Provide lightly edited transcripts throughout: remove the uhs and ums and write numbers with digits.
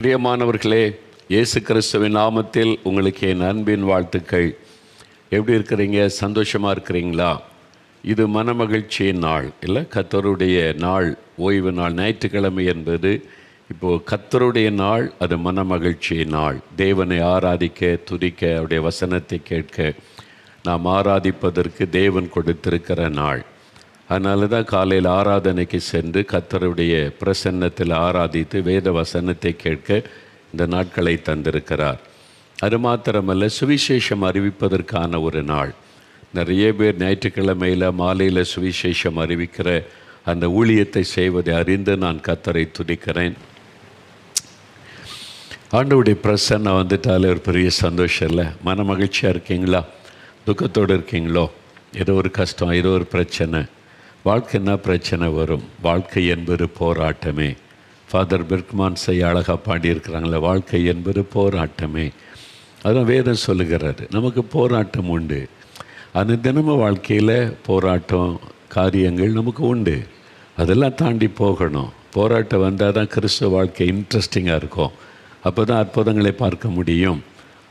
பிரியமானவர்களே, இயேசு கிறிஸ்துவின் நாமத்தில் உங்களுக்கு என் அன்பின் வாழ்த்துக்கள். எப்படி இருக்கிறீங்க? சந்தோஷமாக இருக்கிறீங்களா? இது மனமகிழ்ச்சியின் நாள் இல்லை, கர்த்தருடைய நாள், ஓய்வு நாள். ஞாயிற்றுக்கிழமை என்பது இப்போது கர்த்தருடைய நாள். அது மனமகிழ்ச்சியின் நாள். தேவனை ஆராதிக்க, துதிக்க, அவருடைய வசனத்தை கேட்க, நாம் ஆராதிப்பதற்கு தேவன் கொடுத்திருக்கிற நாள். அதனால தான் காலையில் ஆராதனைக்கு சென்று கர்த்தருடைய பிரசன்னத்தில் ஆராதித்து வேத வசனத்தை கேட்க இந்த நாட்களை தந்திருக்கிறார். அது மாத்திரமல்ல, சுவிசேஷம் அறிவிப்பதற்கான ஒரு நாள். நிறைய பேர் ஞாயிற்றுக்கிழமையில் மாலையில் சுவிசேஷம் அறிவிக்கிற அந்த ஊழியத்தை செய்வதை அறிந்து நான் கர்த்தரை துதிக்கிறேன். ஆண்டவருடைய பிரசன்னம் வந்துட்டாலே ஒரு பெரிய சந்தோஷம் இல்லை? மன மகிழ்ச்சியாக இருக்கீங்களா? துக்கத்தோடு இருக்கீங்களோ? ஏதோ ஒரு கஷ்டம், ஏதோ ஒரு பிரச்சனை. வாழ்க்கைன்னா பிரச்சனை வரும். வாழ்க்கை என்பது போராட்டமே. ஃபாதர் பெர்க்மான்ஸை அழகாக பாடியிருக்கிறாங்களே, வாழ்க்கை என்பது போராட்டமே. அதான் வேதம் சொல்லுகிறாரு, நமக்கு போராட்டம் உண்டு. அந்த தினமும் வாழ்க்கையில் போராட்டம் காரியங்கள் நமக்கு உண்டு. அதெல்லாம் தாண்டி போகணும். போராட்டம் வந்தால் தான் கிறிஸ்துவ வாழ்க்கை இன்ட்ரெஸ்டிங்காக இருக்கும். அப்போ தான் அற்புதங்களை பார்க்க முடியும்.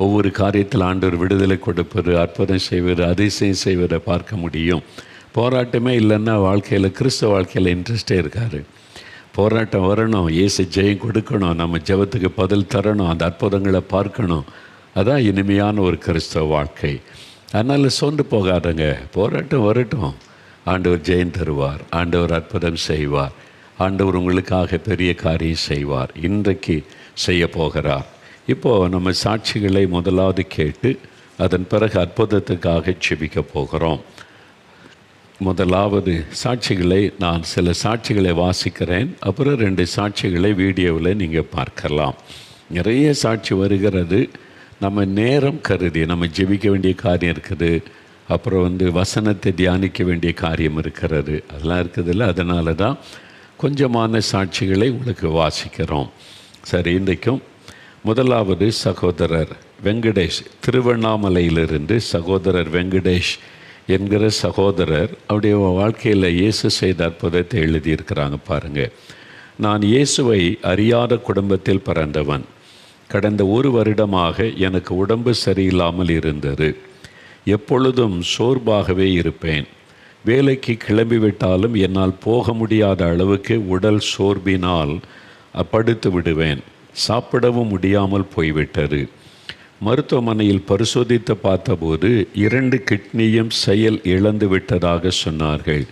ஒவ்வொரு காரியத்தில் ஆண்டவர் விடுதலை கொடுப்பது, அற்புதம் செய்வது, அதிசயம் செய்வதை பார்க்க முடியும். போராட்டமே இல்லைன்னா வாழ்க்கையில், கிறிஸ்துவ வாழ்க்கையில் இன்ட்ரெஸ்டே இருக்காது. போராட்டம் வரணும், இயேசு ஜெயம் கொடுக்கணும், நம்ம ஜெபத்துக்கு பதில் தரணும், அந்த அற்புதங்களை பார்க்கணும். அதான் இனிமையான ஒரு கிறிஸ்தவ வாழ்க்கை. அதனால் சோர்ந்து போகாதங்க. போராட்டம் வரட்டும், ஆண்டவர் ஜெயம் தருவார், ஆண்டவர் அற்புதம் செய்வார், ஆண்டவர் உங்களுக்காக பெரிய காரியம் செய்வார். இன்றைக்கு செய்ய போகிறார். இப்போது நம்ம சாட்சிகளை முதலாவது கேட்டு அதன் பிறகு அற்புதத்துக்காக செபிக்க போகிறோம். முதலாவது சாட்சிகளை, நான் சில சாட்சிகளை வாசிக்கிறேன், அப்புறம் 2 சாட்சிகளை வீடியோவில் நீங்கள் பார்க்கலாம். நிறைய சாட்சி வருகிறது. நம்ம நேரம் கருதி நம்ம ஜெபிக்க வேண்டிய காரியம் இருக்குது, அப்புறம் வசனத்தை தியானிக்க வேண்டிய காரியம் இருக்கிறது, அதெல்லாம் இருக்குதில்ல. அதனால தான் கொஞ்சமான சாட்சிகளை உங்களுக்கு வாசிக்கிறோம். சரி, இன்றைக்கும் முதலாவது சகோதரர் வெங்கடேஷ், திருவண்ணாமலையிலிருந்து சகோதரர் வெங்கடேஷ் என்கிற சகோதரர் அவருடைய வாழ்க்கையில் இயேசு செய்த அற்புதத்தை எழுதியிருக்கிறாங்க. பாருங்கள். நான் இயேசுவை அறியாத குடும்பத்தில் பிறந்தவன். கடந்த 1 வருடமாக எனக்கு உடம்பு சரியில்லாமல் இருந்தது. எப்பொழுதும் சோர்வாகவே இருப்பேன். வேலைக்கு கிளம்பிவிட்டாலும் என்னால் போக முடியாத அளவுக்கு உடல் சோர்வினால் படுத்து விடுவேன். சாப்பிடவும் முடியாமல் போய்விட்டது. மருத்துவமனையில் பரிசோதித்து பார்த்தபோது 2 கிட்னியும் செயல் இழந்து விட்டதாக சொன்னார்கள்.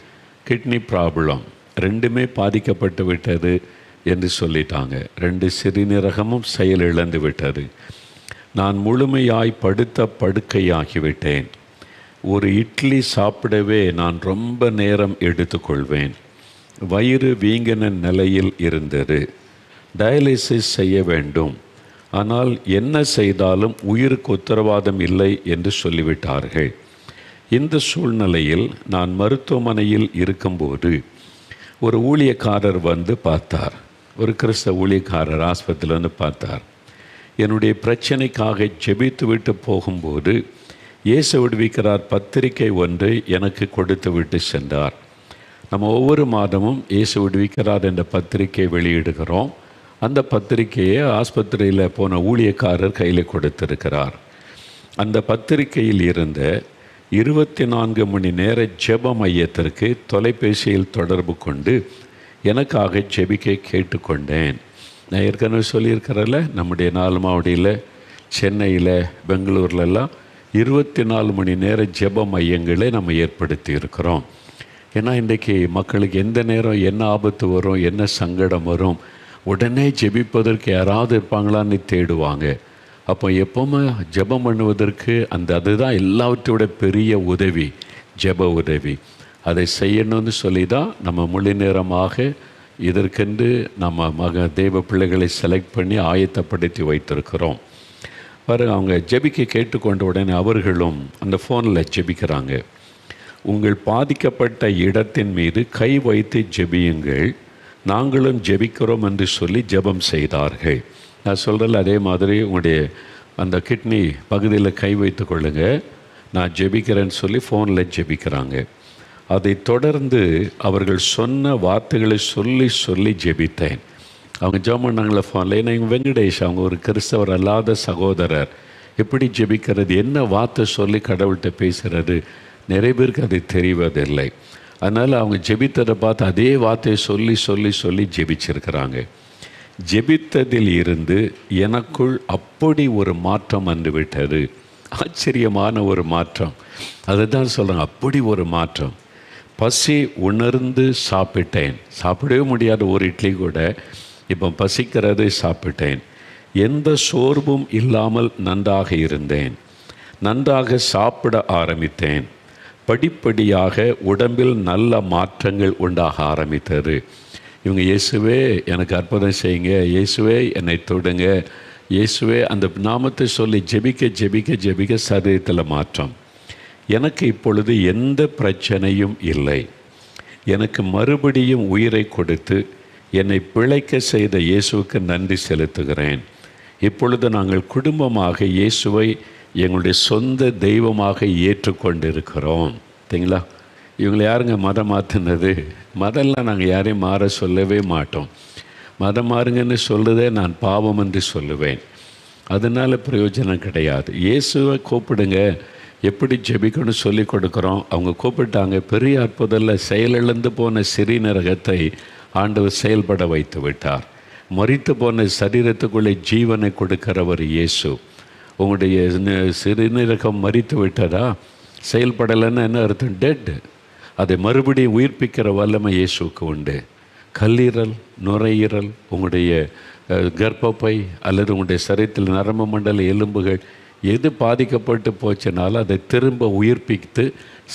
கிட்னி ப்ராப்ளம், 2மே பாதிக்கப்பட்டு விட்டது என்று சொல்லிட்டாங்க. 2 சிறுநீரகமும் செயல் இழந்து விட்டது. நான் முழுமையாய் படுத்த படுக்கையாகிவிட்டேன். ஒரு இட்லி சாப்பிடவே நான் ரொம்ப நேரம் எடுத்துக்கொள்வேன். வயிறு வீங்கின நிலையில் இருந்தது. டயாலிசிஸ் செய்ய வேண்டும், ஆனால் என்ன செய்தாலும் உயிருக்கு உத்தரவாதம் இல்லை என்று சொல்லிவிட்டார்கள். இந்த சூழ்நிலையில் நான் மருத்துவமனையில் இருக்கும்போது ஒரு ஊழியக்காரர் வந்து பார்த்தார். ஒரு கிறிஸ்தவ ஊழியக்காரர் ஆஸ்பத்திரியில் பார்த்தார். என்னுடைய பிரச்சனைக்காக ஜெபித்து விட்டு போகும்போது இயேசு விடுவிக்கிறார் பத்திரிகை ஒன்றை எனக்கு கொடுத்து விட்டு சென்றார். நம்ம ஒவ்வொரு மாதமும் இயேசு விடுவிக்கிறார் என்ற பத்திரிகை வெளியிடுகிறோம். அந்த பத்திரிகையை ஆஸ்பத்திரியில் போன ஊழியக்காரர் கையில் கொடுத்திருக்கிறார். அந்த பத்திரிகையில் இருந்த 24 மணி நேர ஜெப மையத்திற்கு தொலைபேசியில் தொடர்பு கொண்டு எனக்காக ஜெபிக்க கேட்டுக்கொண்டேன். நான் ஏற்கனவே சொல்லியிருக்கிறேன்ல, நம்முடைய 4 மாவடியில், சென்னையில், பெங்களூர்லெல்லாம் 24 மணி நேர ஜெப மையங்களை நம்ம ஏற்படுத்தி இருக்கிறோம். ஏன்னா இன்றைக்கி மக்களுக்கு எந்த நேரம் என்ன ஆபத்து வரும், என்ன சங்கடம் வரும், உடனே ஜெபிப்பதற்கு யாராவது இருப்பாங்களான்னு தேடுவாங்க. அப்போ எப்போவுமே ஜெபம் பண்ணுவதற்கு அதுதான் எல்லாவற்றோட பெரிய உதவி, ஜெப உதவி. அதை செய்யணும்னு சொல்லி தான் நம்ம முழு நேரமாக இதற்கென்று நம்ம தேவ பிள்ளைகளை செலக்ட் பண்ணி ஆயத்தப்படுத்தி வைத்திருக்கிறோம். பாருங்க, அவங்க ஜெபிக்க கேட்டுக்கொண்ட உடனே அவர்களும் அந்த ஃபோனில் ஜெபிக்கிறாங்க. உங்கள் பாதிக்கப்பட்ட இடத்தின் மீது கை வைத்து ஜெபியுங்கள், நாங்களும் ஜெபிக்கிறோம் என்று சொல்லி ஜெபம் செய்தார்கள். நான் சொல்கிறேன், அதே மாதிரி உங்களுடைய அந்த கிட்னி பகுதியில் கை வைத்து கொள்ளுங்க, நான் ஜெபிக்கிறேன்னு சொல்லி ஃபோனில் ஜெபிக்கிறாங்க. அதை தொடர்ந்து அவர்கள் சொன்ன வார்த்தைகளை சொல்லி சொல்லி ஜெபித்தேன். அவங்க ஜெபம் பண்ணாங்களே ஃபோனில். ஏன்னா இவங்க வெங்கடேஷ், அவங்க ஒரு கிறிஸ்தவர் அல்லாத சகோதரர். எப்படி ஜெபிக்கிறது, என்ன வார்த்தை சொல்லி கடவுள்கிட்ட பேசுகிறது, நிறைய பேருக்கு அது தெரிவதில்லை. அதனால் அவங்க ஜெபித்ததை பார்த்து அதே வார்த்தையை சொல்லி சொல்லி சொல்லி ஜெபிச்சிருக்கிறாங்க. ஜெபித்ததில் இருந்து எனக்குள் அப்படி ஒரு மாற்றம் வந்துவிட்டது. ஆச்சரியமான ஒரு மாற்றம். அதை தான் சொல்கிறாங்க, அப்படி ஒரு மாற்றம். பசி உணர்ந்து சாப்பிட்டேன். சாப்பிடவே முடியாத ஒரு இட்லி கூட இப்போ பசிக்கிறது, சாப்பிட்டேன். எந்த சோர்வும் இல்லாமல் நன்றாக இருந்தேன். நன்றாக சாப்பிட ஆரம்பித்தேன். படிப்படியாக உடம்பில் நல்ல மாற்றங்கள் உண்டாக ஆரம்பித்தது. இவங்க இயேசுவே எனக்கு அற்புதம் செய்யுங்க, இயேசுவே என்னை தொடுங்க, இயேசுவே அந்த நாமத்தை சொல்லி ஜெபிக்க ஜெபிக்க ஜெபிக்க சரீரத்தில் மாற்றம். எனக்கு இப்பொழுது எந்த பிரச்சனையும் இல்லை. எனக்கு மறுபடியும் உயிரை கொடுத்து என்னை பிழைக்க செய்த இயேசுவுக்கு நன்றி செலுத்துகிறேன். இப்பொழுது நாங்கள் குடும்பமாக இயேசுவை எங்களுடைய சொந்த தெய்வமாக ஏற்றுக்கொண்டிருக்கிறோம். சரிங்களா? இவங்களை யாருங்க மதம் மாற்றினது? மதம்லாம் நாங்கள் யாரையும் மாற சொல்லவே மாட்டோம். மதம் மாறுங்கன்னு சொல்லுதே நான் பாவம் என்று சொல்லுவேன். அதனால் பிரயோஜனம் கிடையாது. இயேசுவை கூப்பிடுங்க, எப்படி ஜெபிக்கணும்னு சொல்லி கொடுக்குறோம். அவங்க கூப்பிட்டாங்க. பெரிய அற்புதத்தில் செயலிழந்து போன சிறுநீரகத்தை ஆண்டவர் செயல்பட வைத்து விட்டார். மரித்து போன சரீரத்துக்குள்ளே ஜீவனை கொடுக்கிறவர் இயேசு. உங்களுடைய சிறுநீரகம் மரித்து விட்டதா, செயல்படலைன்னு என்ன அர்த்தம்? டெட். அதை மறுபடியும் உயிர்ப்பிக்கிற வல்லமை இயேசுக்கு உண்டு. கல்லீரல், நுரையீரல், உங்களுடைய கர்ப்பப்பை அல்லது உங்களுடைய சரீரத்தில் நரம்பு மண்டல எலும்புகள் எது பாதிக்கப்பட்டு போச்சுனாலும் அதை திரும்ப உயிர்ப்பித்து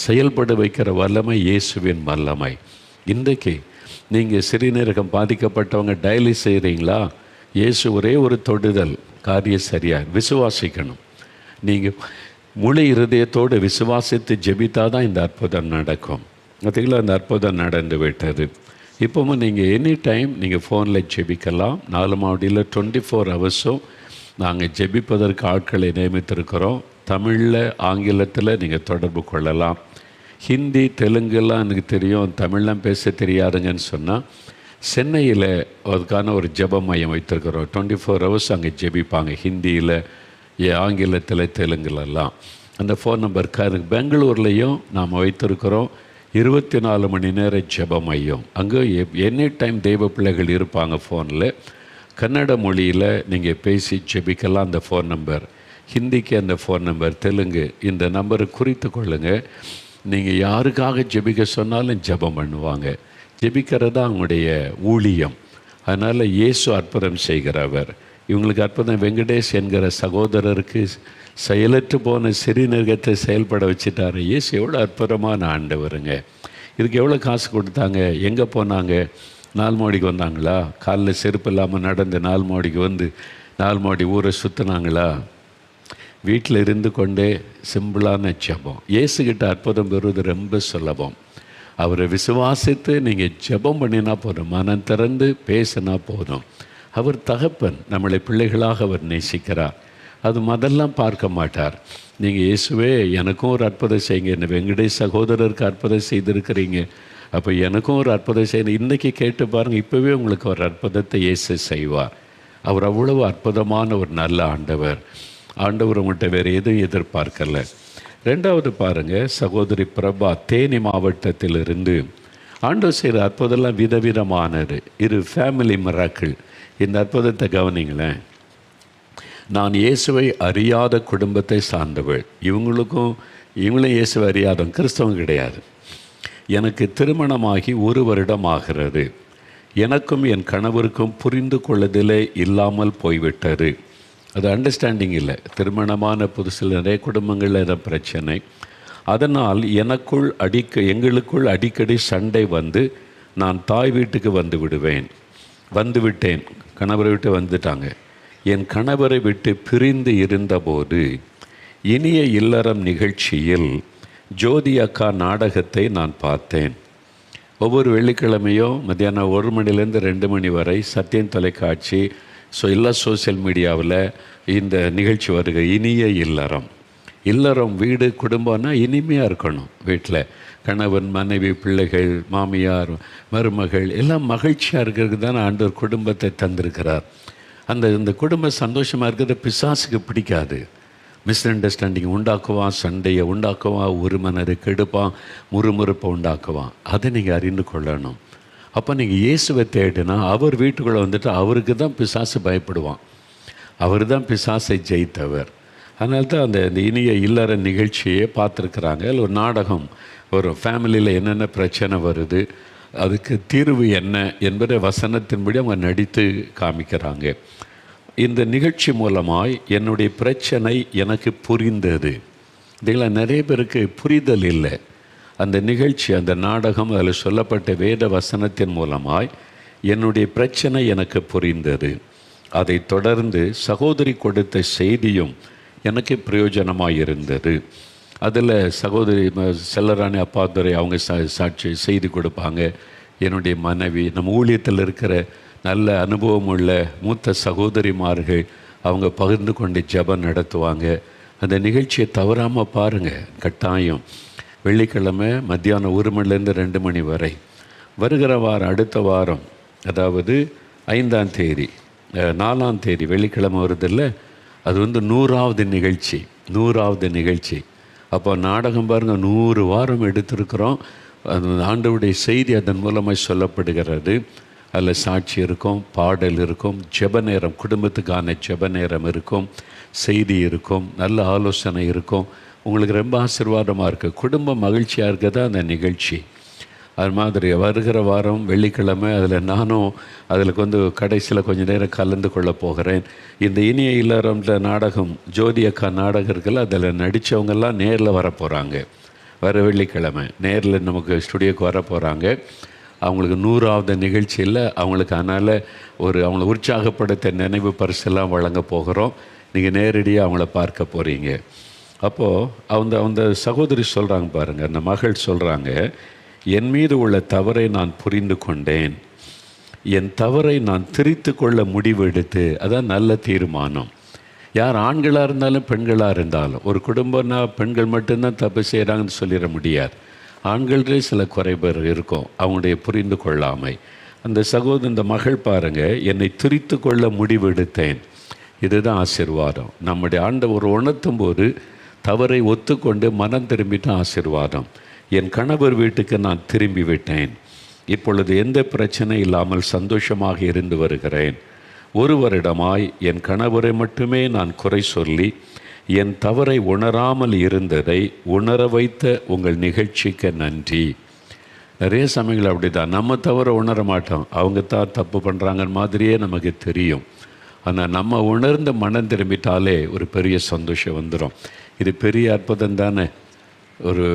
செயல்பட வைக்கிற வல்லமை இயேசுவின் வல்லமை. இன்றைக்கு நீங்கள் சிறுநீரகம் பாதிக்கப்பட்டவங்க டயலிஸ் செய்கிறீங்களா? இயேசு ஒரே ஒரு தொடுதல், காரியம் சரியாக விசுவாசிக்கணும். நீங்கள் முழு இருதயத்தோடு விசுவாசித்து ஜெபித்தாதான் இந்த அற்புதம் நடக்கும். பார்த்தீங்களா? அந்த அற்புதம் நடந்து விட்டது. இப்போவும் நீங்கள் எனி டைம் நீங்கள் ஃபோனில் ஜெபிக்கலாம். 4 மாவடியில் 24 ஹவர்ஸும் நாங்கள் ஜெபிப்பதற்கு ஆட்களை நியமித்திருக்கிறோம். தமிழில், ஆங்கிலத்தில் நீங்கள் தொடர்பு கொள்ளலாம். ஹிந்தி, தெலுங்குலாம் எனக்கு தெரியும், தமிழ்லாம் பேச தெரியாதுங்கன்னு சொன்னால் சென்னையில் அதுக்கான ஒரு ஜெப மையம் வைத்திருக்கிறோம். 24 ஹவர்ஸ் அங்கே ஜெபிப்பாங்க. ஹிந்தியில், ஆங்கிலத்தில், தெலுங்குலெல்லாம். அந்த ஃபோன் நம்பருக்கு பெங்களூர்லேயும் நாம் வைத்திருக்கிறோம். 24 மணி நேர ஜெப மையம். அங்கே எனி டைம் தெய்வ பிள்ளைகள் இருப்பாங்க. ஃபோனில் கன்னட மொழியில் நீங்கள் பேசி ஜெபிக்கலாம். அந்த ஃபோன் நம்பர், ஹிந்திக்கு அந்த ஃபோன் நம்பர், தெலுங்கு இந்த நம்பரை குறித்து கொள்ளுங்கள். நீங்கள் யாருக்காக ஜெபிக்க சொன்னாலும் ஜெபம் பண்ணுவாங்க. ஜெபிக்கிறது தான் அவங்களுடைய ஊழியம். அதனால் இயேசு அற்புதம் செய்கிறவர். இவங்களுக்கு அற்புதம். வெங்கடேஷ் என்கிற சகோதரருக்கு செயலற்று போன சிறுநீரகத்தை செயல்பட வச்சுட்டாரு. இயேசு எவ்வளோ அற்புதமான ஆண்டவருங்க. இதுக்கு எவ்வளோ காசு கொடுத்தாங்க? எங்கே போனாங்க? 4 மாடிக்கு வந்தாங்களா? காலில் செருப்பு இல்லாமல் நடந்து 4 மாடிக்கு வந்து 4 மாடி ஊரை சுற்றினாங்களா? வீட்டில் இருந்து கொண்டே சிம்பிளான ஜெபம். இயேசுகிட்ட அற்புதம் பெறுவது ரொம்ப சுலபம். அவரை விசுவாசித்து நீங்கள் ஜெபம் பண்ணினா போதும், மனம் திறந்து பேசினா போதும். அவர் தகப்பன், நம்மளை பிள்ளைகளாக அவர் நேசிக்கிறார். அது மதெல்லாம் பார்க்க மாட்டார். நீங்கள் இயேசுவே எனக்கும் ஒரு அற்புதம் செய்யுங்க, என்ன வெங்கடேஷ் சகோதரருக்கு அற்புதம் செய்திருக்கிறீங்க, அப்போ எனக்கும் ஒரு அற்புதம் செய்யணும். இன்றைக்கி கேட்டு பாருங்கள், இப்போவே உங்களுக்கு ஒரு அற்புதத்தை இயேசு செய்வார். அவர் அவ்வளவு அற்புதமான ஒரு நல்ல ஆண்டவர். ஆண்டவர் உங்கள்கிட்ட வேறு எதுவும் எதிர்பார்க்கல. 2வது பாருங்கள், சகோதரி பிரபா தேனி மாவட்டத்திலிருந்து ஆண்டவர் செய்கிற அற்புதம்லாம் விதவிதமானது. இது ஃபேமிலி மிராக்கிள். இந்த அற்புதத்தை கவனிங்களேன். நான் இயேசுவை அறியாத குடும்பத்தை சார்ந்தவள். இவங்களும் இயேசுவை அறியாதவங்க, கிறிஸ்தவம் கிடையாது. எனக்கு திருமணமாகி 1 வருடம் ஆகிறது. எனக்கும் என் கணவருக்கும் புரிந்து கொள்ளுதலே இல்லாமல் போய்விட்டது. அது அண்டர்ஸ்டாண்டிங் இல்லை. திருமணமான புதுசில் நிறைய குடும்பங்களில் ஏதோ பிரச்சனை. அதனால் எங்களுக்குள் அடிக்கடி சண்டை வந்து நான் தாய் வீட்டுக்கு வந்துவிட்டேன். கணவரை விட்டு வந்துட்டாங்க. என் கணவரை விட்டு பிரிந்து இருந்தபோது இனிய இல்லறம் நிகழ்ச்சியில் ஜோதி அக்கா நாடகத்தை நான் பார்த்தேன். ஒவ்வொரு வெள்ளிக்கிழமையும் மத்தியானம் 1 மணிலேருந்து 2 மணி வரை சத்தியம் தொலைக்காட்சி, எல்லா சோசியல் மீடியாவில் இந்த நிகழ்ச்சி வருக, இனிய இல்லறம். இல்லறம், வீடு, குடும்பம்னா இனிமையாக இருக்கணும். வீட்டில் கணவன், மனைவி, பிள்ளைகள், மாமியார், மருமகள் எல்லாம் மகிழ்ச்சியாக இருக்கிறதுக்கு தான் ஆண்டவர் குடும்பத்தை தந்திருக்கிறார். இந்த குடும்பம் சந்தோஷமாக இருக்கிறது பிசாசுக்கு பிடிக்காது. மிஸ் அண்டர்ஸ்டாண்டிங் உண்டாக்குவான், சண்டையை உண்டாக்குவான், ஒருமனரை கெடுப்பான், முறுமுறுப்பை உண்டாக்குவான். அதை நீங்கள் அறிந்து கொள்ளணும். அப்போ நீங்கள் இயேசுவை தேடினா அவர் வீட்டுக்குள்ளே வந்துட்டு அவருக்கு தான் பிசாசு பயப்படுவான். அவர் தான் பிசாசை ஜெயித்தவர். அதனால தான் அந்த இனிய இல்லற நிகழ்ச்சியை பார்த்துருக்குறாங்க. அதில் ஒரு நாடகம், ஒரு ஃபேமிலியில் என்னென்ன பிரச்சனை வருது, அதுக்கு தீர்வு என்ன என்பதை வசனத்தின்படி அவங்க நடித்து காமிக்கிறாங்க. இந்த நிகழ்ச்சி மூலமாய் என்னுடைய பிரச்சனை எனக்கு புரிந்தது. இதில் நிறைய பேருக்கு புரிதல் இல்லை. அந்த நிகழ்ச்சி, அந்த நாடகம், அதில் சொல்லப்பட்ட வேத வசனத்தின் மூலமாய் என்னுடைய பிரச்சனை எனக்கு புரிந்தது. அதை தொடர்ந்து சகோதரி கொடுத்த செய்தியும் எனக்கு பிரயோஜனமாக இருந்தது. அதில் சகோதரி செல்லராணி அப்பாதுரை அவங்க சாட்சி செய்தி கொடுப்பாங்க. என்னுடைய மனைவி, நம்ம ஊழியத்தில் இருக்கிற நல்ல அனுபவம் உள்ள மூத்த சகோதரிமார்கள் அவங்க பகிர்ந்து கொண்டு ஜெபம் நடத்துவாங்க. அந்த நிகழ்ச்சியை தவறாமல் பாருங்கள். கட்டாயம் வெள்ளிக்கிழமை மத்தியானம் 1 மணிலேருந்து 2 மணி வரை. வருகிற வாரம், அடுத்த வாரம், அதாவது 5ஆம் தேதி, 4ஆம் தேதி வெள்ளிக்கிழமை வருதில்ல, அது 100வது நிகழ்ச்சி. 100வது நிகழ்ச்சி. அப்போ நாடகம் பாருங்கள், 100 வாரம் எடுத்திருக்கிறோம். அது ஆண்டவருடைய செய்தி அதன் மூலமாக சொல்லப்படுகிறது. அதில் சாட்சி இருக்கும், பாடல் இருக்கும், ஜெப நேரம், குடும்பத்துக்கான ஜெப நேரம் இருக்கும், செய்தி இருக்கும், நல்ல ஆலோசனை இருக்கும். உங்களுக்கு ரொம்ப ஆசீர்வாதமாக இருக்குது. குடும்பம் மகிழ்ச்சியாக இருக்கிறது அந்த நிகழ்ச்சி. அது மாதிரி வருகிற வாரம் வெள்ளிக்கிழமை அதில் நானும் அதில் கடைசியில் கொஞ்சம் நேரம் கலந்து கொள்ள போகிறேன். இந்த இனிய இல்லறம்ன்ற நாடகம், ஜோதி அக்கா நாடகம் இருக்குல்ல, அதில் நடித்தவங்கெல்லாம் நேரில் வர போகிறாங்க. வர வெள்ளிக்கிழமை நேரில் நமக்கு ஸ்டுடியோக்கு வர போகிறாங்க. அவங்களுக்கு 100வது நிகழ்ச்சியில் அவங்களுக்கு அதனால் அவங்கள உற்சாகப்படுத்த நினைவு பரிசெல்லாம் வழங்க போகிறோம். நீங்கள் நேரடியாக அவங்கள பார்க்க போகிறீங்க. அப்போது அந்த சகோதரி சொல்கிறாங்க பாருங்கள், அந்த மகள் சொல்கிறாங்க, என் மீது உள்ள தவறை நான் புரிந்து கொண்டேன். என் தவறை நான் திரித்து கொள்ள முடிவெடுத்து, அதான் நல்ல தீர்மானம். யார் ஆண்களாக இருந்தாலும் பெண்களாக இருந்தாலும், ஒரு குடும்பம்னா பெண்கள் மட்டும்தான் தப்பு செய்கிறாங்கன்னு சொல்லிட முடியாது. ஆண்களே சில குறைபாடு இருக்கும், அவங்களுடைய புரிந்து கொள்ளாமை. இந்த மகள் பாருங்கள், என்னை திரித்து கொள்ள முடிவெடுத்தேன். இதுதான் ஆசீர்வாதம். நம்முடைய ஆண்டவர் உணர்த்தும் போது தவறை ஒத்துக்கொண்டு மனம் திரும்பிட்டு ஆசீர்வாதம். என் கணவர் வீட்டுக்கு நான் திரும்பி விட்டேன். இப்பொழுது எந்த பிரச்சனை இல்லாமல் சந்தோஷமாக இருந்து வருகிறேன். 1 வருடமாய் என் கணவரை மட்டுமே நான் குறை சொல்லி என் தவறை உணராமல் இருந்ததை உணர வைத்த உங்கள் நிகழ்ச்சிக்கு நன்றி. நிறைய சமயங்கள் அப்படி தான், நம்ம தவறை உணர மாட்டோம், அவங்க தான் தப்பு பண்ணுறாங்கன்னு மாதிரியே நமக்கு தெரியும். ஆனால் நம்ம உணர்ந்த மனம் திரும்பிட்டாலே ஒரு பெரிய சந்தோஷம் வந்துடும். இது பெரிய அற்புதம் தானே. ஒரு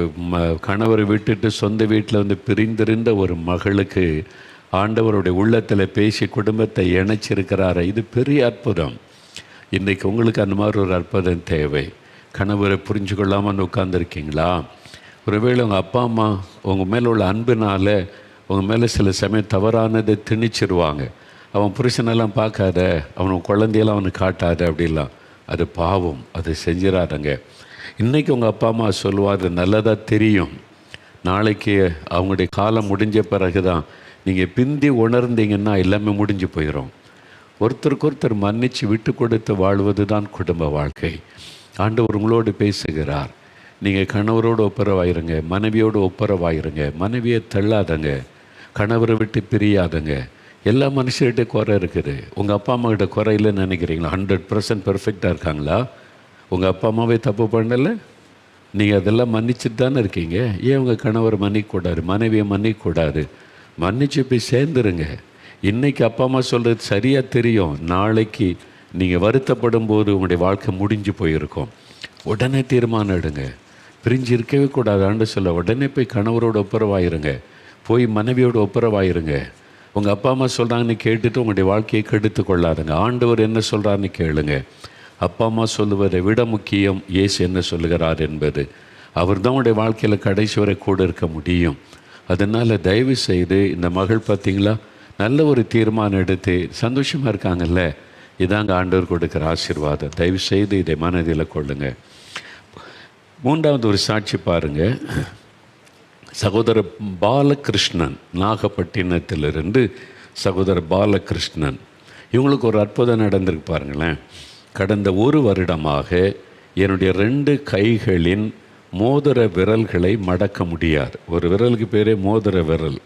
கணவரை விட்டுட்டு சொந்த வீட்டில் பிரிந்திருந்த ஒரு மகளுக்கு ஆண்டவருடைய உள்ளத்தில் பேசி குடும்பத்தை இணைச்சிருக்கிறாரு. இது பெரிய அற்புதம். இன்றைக்கி உங்களுக்கு அந்த மாதிரி ஒரு அற்புதம் தேவை. கணவரை புரிஞ்சு கொள்ளாமல் உட்கார்ந்துருக்கீங்களா? ஒருவேளை உங்கள் அப்பா அம்மா உங்கள் மேலே உள்ள அன்புனால் உங்கள் மேலே சில சமயம் தவறானதை திணிச்சிருவாங்க. அவன் புருஷனெல்லாம் பார்க்காத, அவனுக்கு குழந்தையெல்லாம் அவனுக்கு காட்டாத அப்படிலாம். அது பாவம், அது செஞ்சிடாதங்க. இன்றைக்கி உங்கள் அப்பா அம்மா சொல்லுவார், நல்லதாக தெரியும். நாளைக்கு அவங்களுடைய காலம் முடிஞ்ச பிறகு தான் நீங்கள் பிந்தி உணர்ந்தீங்கன்னா எல்லாமே முடிஞ்சு போயிடும். ஒருத்தருக்கு ஒருத்தர் மன்னித்து விட்டு கொடுத்து வாழ்வது தான் குடும்ப வாழ்க்கை. ஆண்டவர் உங்களோடு பேசுகிறார். நீங்கள் கணவரோடு ஒப்புரவாயிருங்க, மனைவியோடு ஒப்புரவாயிருங்க. மனைவியை தள்ளாதங்க, கணவரை விட்டு பிரியாதங்க. எல்லா மனுஷர்கிட்ட குறை இருக்குது. உங்கள் அப்பா அம்மாக்கிட்ட குறை இல்லைன்னு நினைக்கிறீங்களா? 100% பெர்ஃபெக்டாக இருக்காங்களா? உங்கள் அப்பா அம்மாவே தப்பு பண்ணலை? நீங்கள் அதெல்லாம் மன்னிச்சுட்டு தானே இருக்கீங்க. ஏன் உங்கள் கணவரை மன்னிக்கக்கூடாது, மனைவியை மன்னிக்கக்கூடாது? மன்னிச்சு போய் சேர்ந்துருங்க. இன்றைக்கி அப்பா அம்மா சொல்கிறது சரியாக தெரியும், நாளைக்கு நீங்கள் வருத்தப்படும் போது உங்களுடைய வாழ்க்கை முடிஞ்சு போயிருக்கும். உடனே தீர்மானம் எடுங்க. பிரிஞ்சு இருக்கவே கூடாது. ஆண்டு சொல்ல, உடனே போய் கணவரோட ஒப்புரவாயிருங்க, போய் மனைவியோட ஒப்புரவாயிருங்க. உங்கள் அப்பா அம்மா சொல்கிறாங்கன்னு கேட்டுட்டு உங்களுடைய வாழ்க்கையை கெடுத்து கொள்ளாதுங்க. ஆண்டவர் என்ன சொல்கிறான்னு கேளுங்க. அப்பா அம்மா சொல்லுவதை விட முக்கியம் இயேசு என்ன சொல்லுகிறார் என்பது. அவர் தான் உங்களுடைய வாழ்க்கையில் கடைசி வரை கூட இருக்க முடியும். அதனால் தயவு செய்து இந்த மகள் பார்த்திங்களா, நல்ல ஒரு தீர்மானம் எடுத்து சந்தோஷமாக இருக்காங்கல்ல, இதாங்க ஆண்டவர் கொடுக்குற ஆசீர்வாதம். தயவு செய்து இதை மனதில் கொள்ளுங்க. மூன்றாவது ஒரு சாட்சி பாருங்கள். சகோதரர் பாலகிருஷ்ணன், நாகப்பட்டினத்திலிருந்து சகோதரர் பாலகிருஷ்ணன், இவங்களுக்கு ஒரு அற்புதம் நடந்திருக்கு பாருங்களேன். கடந்த ஒரு வருடமாக என்னுடைய 2 கைகளின் மோதிர விரல்களை மடக்க முடியாது. ஒரு விரலுக்கு பேரே மோதிர விரல்.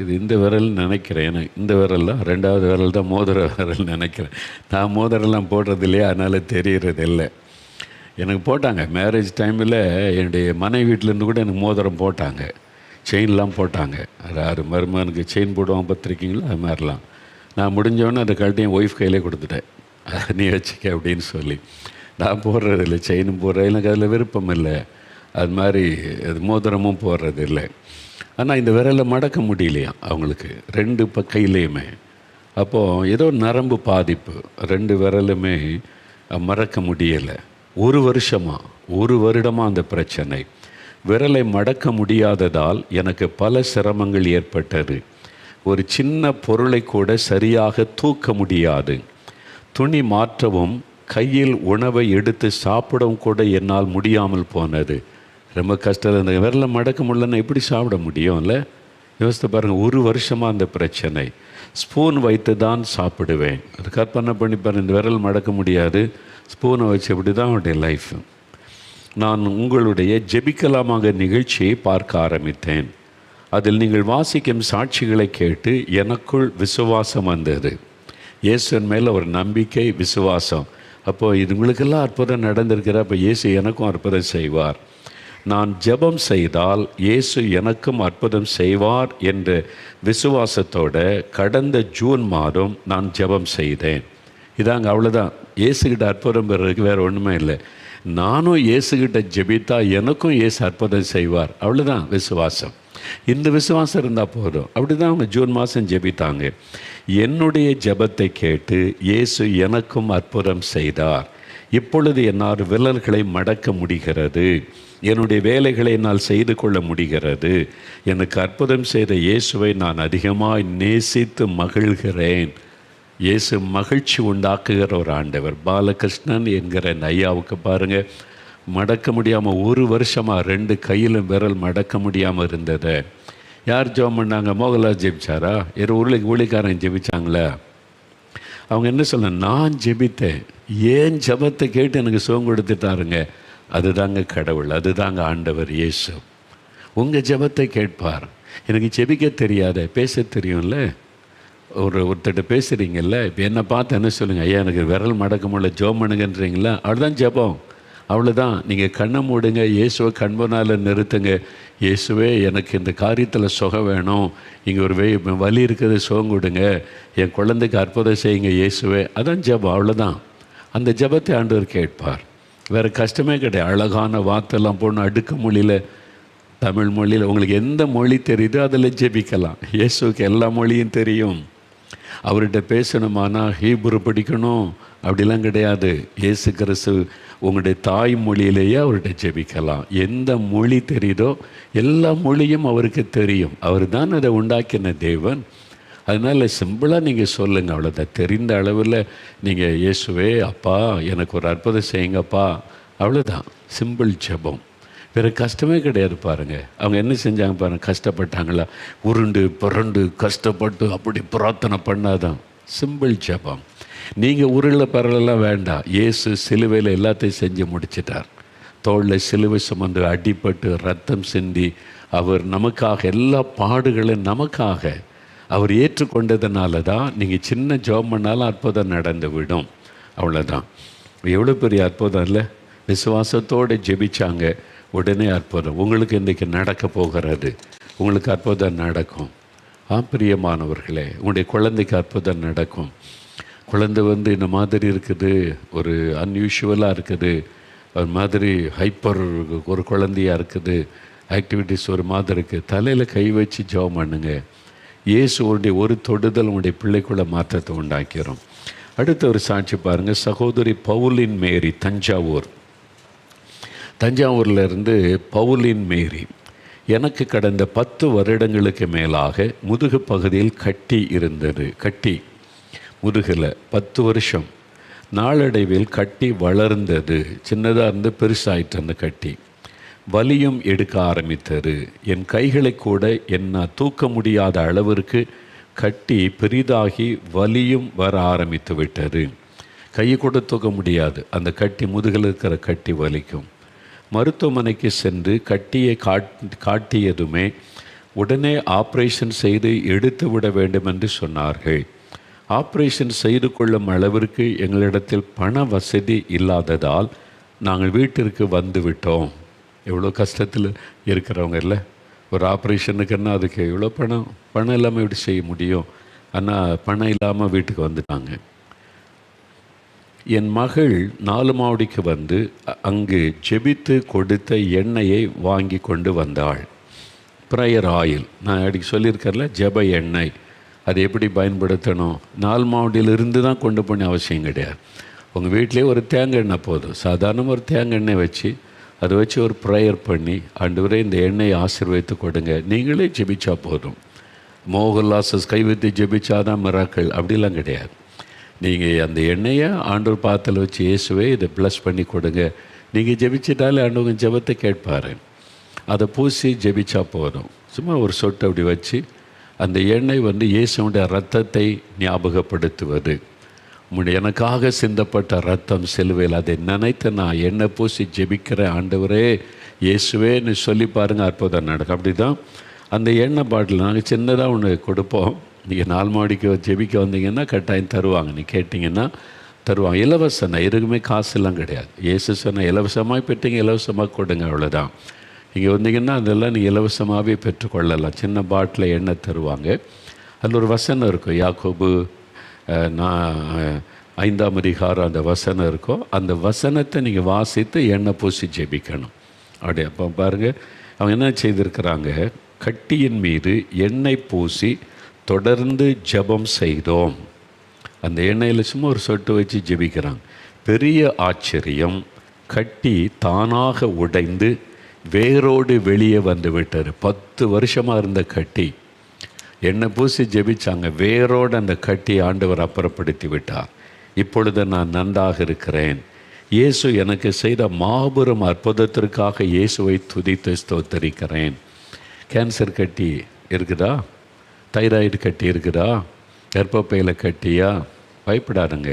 இது இந்த விரல் நினைக்கிறேன். ஏன்னா இந்த விரல் தான், 2வது விரல் தான் மோதிர விரல் நினைக்கிறேன். நான் மோதிரெல்லாம் போடுறது இல்லையா, அதனால் தெரிகிறது இல்லை. எனக்கு போட்டாங்க மேரேஜ் டைமில். என்னுடைய மனைவி வீட்டிலேருந்து கூட எனக்கு மோதிரம் போட்டாங்க, செயின்லாம் போட்டாங்க. அது மருமகனுக்கு செயின் போடுவான் பார்த்துருக்கீங்களா, அது மாதிரிலாம். நான் முடிஞ்சவொன்னே அந்த கழட்டி என் ஒய்ஃப் கையிலே கொடுத்துட்டேன், நீ வச்சுக்க அப்படின்னு சொல்லி. நான் போடுறதில்லை, செயினும் போடுறேன், எனக்கு அதில் விருப்பம் இல்லை. அது மாதிரி அது மோதிரமும் போடுறது இல்லை. ஆனால் இந்த விரலை மடக்க முடியலையா அவங்களுக்கு, 2 கையிலையுமே. அப்போது ஏதோ நரம்பு பாதிப்பு, 2 விரலுமே மறக்க முடியலை. ஒரு வருடமாக அந்த பிரச்சனை. விரலை மடக்க முடியாததால் எனக்கு பல சிரமங்கள் ஏற்பட்டது. ஒரு சின்ன பொருளை கூட சரியாக தூக்க முடியாது. துணி மாற்றவும் கையில் உணவை எடுத்து சாப்பிடவும் கூட என்னால் முடியாமல் போனது. ரொம்ப கஷ்டம். அந்த விரலை மடக்க முடியலன்னா எப்படி சாப்பிட முடியும்ல? யோசித்து பாருங்கள். ஒரு வருஷமாக அந்த பிரச்சனை. ஸ்பூன் வைத்து தான் சாப்பிடுவேன். அது கற்பனை பண்ணி பாருங்கள். இந்த விரல் மடக்க முடியாது, ஸ்பூனை வச்சு இப்படி தான் அவருடைய லைஃப். நான் உங்களுடைய ஜெபிக்கலாமாக நிகழ்ச்சியை பார்க்க ஆரம்பித்தேன். அதில் நீங்கள் வாசிக்கும் சாட்சிகளை கேட்டு எனக்குள் விசுவாசம் வந்தது. இயேசுவின் மேலே ஒரு நம்பிக்கை, விசுவாசம். அப்போது இது உங்களுக்கெல்லாம் அற்புதம் நடந்திருக்கிற, அப்போ இயேசு எனக்கும் அற்புதம் செய்வார். நான் ஜெபம் செய்தால் இயேசு எனக்கும் அற்புதம் செய்வார் என்ற விசுவாசத்தோட கடந்த ஜூன் மாதம் நான் ஜெபம் செய்தேன். இதாங்க, அவ்வளோதான். இயேசுக்கிட்ட அற்புதம் பெறதுக்கு வேறு ஒன்றுமே இல்லை. நானும் இயேசுக்கிட்ட ஜெபித்தா எனக்கும் இயேசு அற்புதம் செய்வார், அவ்வளோதான் விசுவாசம். இந்த விசுவாசம் இருந்தால் போதும். அப்படி தான் அவங்க ஜூன் மாதம் ஜெபித்தாங்க. என்னுடைய ஜெபத்தை கேட்டு இயேசு எனக்கும் அற்புதம் செய்தார். இப்பொழுது என்னால் விரல்களை மடக்க முடிகிறது, என்னுடைய வேலைகளை என்னால் செய்து கொள்ள முடிகிறது. எனக்கு அற்புதம் செய்த இயேசுவை நான் அதிகமாக நேசித்து மகிழ்கிறேன். இயேசு மகிழ்ச்சி உண்டாக்குகிற ஒரு ஆண்டவர். பாலகிருஷ்ணன் என்கிற ஐயாவுக்கு பாருங்கள், மடக்க முடியாமல் ஒரு வருஷமாக 2 கையிலும் விரல் மடக்க முடியாமல் இருந்தது. யார் ஜெபம் பண்ணாங்க? மோகன்லால் ஜெபிச்சாரா? ஊழிக்காரன் ஜெபிச்சாங்களா? அவங்க என்ன சொல்ல, நான் ஜெபித்தேன், ஏன் ஜெபத்தை கேட்டு எனக்கு சுகம் கொடுத்துட்டாருங்க. அதுதாங்க கடவுள், அதுதாங்க ஆண்டவர் இயேசு. உங்கள் ஜெபத்தை கேட்பார். எனக்கு ஜெபிக்க தெரியாத, பேச தெரியும்ல. ஒருத்தர்கிட்ட பேசுகிறீங்கல்ல, இப்போ என்னை பார்த்து என்ன சொல்லுங்கள், ஐயா எனக்கு விரல் மடக்க முடியல, ஜெபம் பண்ணுங்கன்றீங்களா? அவ்வளோதான் ஜெபம், அவ்வளோதான். நீங்கள் கண்ணை மூடுங்க, இயேசுவை கண்பனால் நிறுத்துங்க. இயேசுவே எனக்கு இந்த காரியத்தில் சுகம் வேணும், இங்கே ஒரு வலி இருக்குது, சுகம் கொடுங்க, என் குழந்தைக்கு அற்புதம் செய்யுங்க இயேசுவே. அதான் ஜெபம், அவ்வளோதான். அந்த ஜெபத்தை ஆண்டவர் கேட்பார். வேறு கஷ்டமே கிடையாது. அழகான வார்த்தைலாம் போடணும், அடுக்க மொழியில், தமிழ் மொழியில், உங்களுக்கு எந்த மொழி தெரியுதோ அதில் ஜெபிக்கலாம். இயேசுக்கு எல்லா மொழியும் தெரியும். அவர்கிட்ட பேசணுமானா ஹீப்ரு படிக்கணும் அப்படிலாம் கிடையாது. இயேசு கிறிஸ்து உங்களுடைய தாய் மொழியிலேயே அவர்கிட்ட ஜெபிக்கலாம். எந்த மொழி தெரியுதோ எல்லா மொழியும் அவருக்கு தெரியும். அவர் தான் அதை உண்டாக்கின தேவன். அதனால் சிம்பிளாக நீங்கள் சொல்லுங்கள், அவ்வளோதான். தெரிந்த அளவில் நீங்கள் இயேசுவே அப்பா எனக்கு ஒரு அற்புதம் செய்யுங்கப்பா, அவ்வளோதான். சிம்பிள் ஜெபம், வேறு கஷ்டமே கிடையாது. பாருங்கள் அவங்க என்ன செஞ்சாங்க பாருங்கள். கஷ்டப்பட்டாங்களா? உருண்டு புரண்டு கஷ்டப்பட்டு அப்படி பிரார்த்தனை பண்ணாதான் சிம்பிள் ஜெபம். நீங்கள் உருள பரலெல்லாம் வேண்டாம். இயேசு சிலுவையில் எல்லாத்தையும் செஞ்சு முடிச்சிட்டார். தோளில் சிலுவை சுமந்து அடிபட்டு ரத்தம் சிந்தி அவர் நமக்காக எல்லா பாடுகளும் நமக்காக அவர் ஏற்றுக்கொண்டதுனால தான் நீங்கள் சின்ன ஜெபம் பண்ணாலும் அற்புதம் நடந்து விடும், அவ்வளோதான். எவ்வளோ பெரிய அற்புதம் இல்லை? விசுவாசத்தோடு ஜெபிச்சாங்க, உடனே அற்புதம். உங்களுக்கு இன்றைக்கி நடக்க போகிறது, உங்களுக்கு அற்புதம் நடக்கும். பிரியமானவர்களே, உங்களுடைய குழந்தைக்கு அற்புதம் நடக்கும். குழந்தை இந்த மாதிரி இருக்குது, ஒரு அன்யூஷுவலாக இருக்குது, ஒரு மாதிரி ஹைப்பர் ஒரு குழந்தையாக இருக்குது, ஆக்டிவிட்டீஸ் ஒரு மாதிரி இருக்குது. தலையில் கை வச்சு ஜெபம் பண்ணுங்க. இயேசுடைய ஒரு தொடுதல் உங்களுடைய பிள்ளைக்குள்ள மாற்றத்தை உண்டாக்கிறோம். அடுத்த ஒரு சாட்சி பாருங்கள். சகோதரி பவுலின் மேரி, தஞ்சாவூரில் இருந்து பவுலின் மேரி. எனக்கு கடந்த 10 வருடங்களுக்கு மேலாக முதுகு பகுதியில் கட்டி இருந்தது. கட்டி முதுகில் 10 வருஷம். நாளடைவில் கட்டி வளர்ந்தது, சின்னதாக இருந்து பெருசாகிட்டு அந்த கட்டி. வலியும் எடுக்க ஆரம்பித்தது. என் கைகளை கூட என்னால் தூக்க முடியாத அளவிற்கு கட்டி பெரிதாகி வலியும் வர ஆரம்பித்து விட்டது. கையை கூட தூக்க முடியாது, அந்த கட்டி முதுகில் இருக்கிற கட்டி வலிக்கும். மருத்துவமனைக்கு சென்று கட்டியை காட்டியதுமே உடனே ஆப்ரேஷன் செய்து எடுத்து விட வேண்டும் என்று சொன்னார்கள். ஆப்ரேஷன் செய்து கொள்ளும் அளவிற்கு எங்களிடத்தில் பண வசதி இல்லாததால் நாங்கள் வீட்டிற்கு வந்து விட்டோம். எவ்வளோ கஷ்டத்தில் இருக்கிறவங்க இல்லை, ஒரு ஆப்ரேஷனுக்குன்னா அதுக்கு எவ்வளோ பணம் இல்லாமல் எப்படி செய்ய முடியும். ஆனால் பணம் இல்லாமல் வீட்டுக்கு வந்துட்டாங்க. என் மகள் 4 மாடிக்கு வந்து அங்கு ஜெபித்து கொடுத்த எண்ணெயை வாங்கி கொண்டு வந்தாள். ப்ரேயர் ஆயில், நான் அடிக்க சொல்லியிருக்கேன்ல, ஜெப எண்ணெய். அது எப்படி பயன்படுத்தணும்? 4 மாடியிலிருந்து தான் கொண்டு போன அவசியம் கிடையாது. உங்கள் வீட்டிலே ஒரு தேங்காய் எண்ணெய் போதும். சாதாரண ஒரு தேங்காய் எண்ணெய் வச்சு அதை வச்சு ஒரு ப்ரேயர் பண்ணி, ஆண்டவரே இந்த எண்ணெயை ஆசீர்வதித்து கொடுங்க, நீங்களே ஜெபிச்சா போதும். மோகன்லாசஸ் கைவிட்டு ஜெபிச்சாதான் மிராக்கள் அப்படிலாம் கிடையாது. நீங்கள் அந்த எண்ணெயை ஆண்டவர் பாத்தில் வச்சு, இயேசுவே இதை ப்ளஸ் பண்ணி கொடுங்க, நீங்கள் ஜெபிச்சிட்டாலே ஆண்டவங்க ஜெபத்தை கேட்பார். அதை பூசி ஜெபிச்சா போதும். சும்மா ஒரு சொட்டு அப்படி வச்சு, அந்த எண்ணெய் இயேசுடைய இரத்தத்தை ஞாபகப்படுத்துவது. எனக்காக சிந்தப்பட்ட ரத்தம் சிலுவையில், அதை நினைத்து நான் எண்ணெய் பூசி ஜெபிக்கிறேன், ஆண்டவரே இயேசுவேன்னு சொல்லி பாருங்கள், அற்புதம் நடக்கும். அப்படி தான் அந்த எண்ணெய் பாட்டில் நாங்கள் சின்னதாக ஒன்று கொடுப்போம். நீங்கள் 4 மாடிக்கு ஜெபிக்க வந்தீங்கன்னா கட்டாயம் தருவாங்க, நீ கேட்டிங்கன்னா தருவாங்க. இலவசம், எதுக்குமே காசுலாம் கிடையாது. இயேசு சொன்ன இலவசமாக பெற்றீங்க, இலவசமாக கொடுங்க, அவ்வளோதான். இங்கே வந்தீங்கன்னா அதெல்லாம் நீங்கள் இலவசமாகவே பெற்றுக்கொள்ளலாம். சின்ன பாட்டில் எண்ணெய் தருவாங்க. அதில் ஒரு வசனம் இருக்கும், யாக்கோபு 5ஆம் அதிகாரம் அந்த வசனம் இருக்கும். அந்த வசனத்தை நீங்கள் வாசித்து எண்ணெய் பூசி ஜெபிக்கணும். அப்படி அப்போ பாருங்கள், அவங்க என்ன செய்திருக்கிறாங்க, கட்டியின் மீது எண்ணெய் பூசி தொடர்ந்து ஜெபம் செய்தோம். அந்த எண்ணெயில் சும்மா ஒரு சொட்டு வச்சு ஜெபிக்கிறாங்க. பெரிய ஆச்சரியம், கட்டி தானாக உடைந்து வேரோடு வெளியே வந்து விட்டார். 10 வருஷமாக இருந்த கட்டி, எண்ணெய் பூசி ஜெபிச்சாங்க, வேரோடு அந்த கட்டி ஆண்டவர் அப்புறப்படுத்தி விட்டார். இப்பொழுது நான் நன்றாக இருக்கிறேன். இயேசு எனக்கு செய்த மாபெரும் அற்புதத்திற்காக இயேசுவை துதித்து ஸ்தோத்தரிக்கிறேன். கேன்சர் கட்டி இருக்குதா? தைராய்டு கட்டி இருக்குதா? கர்ப்பப்பையில் கட்டியா? பயப்படாதுங்க.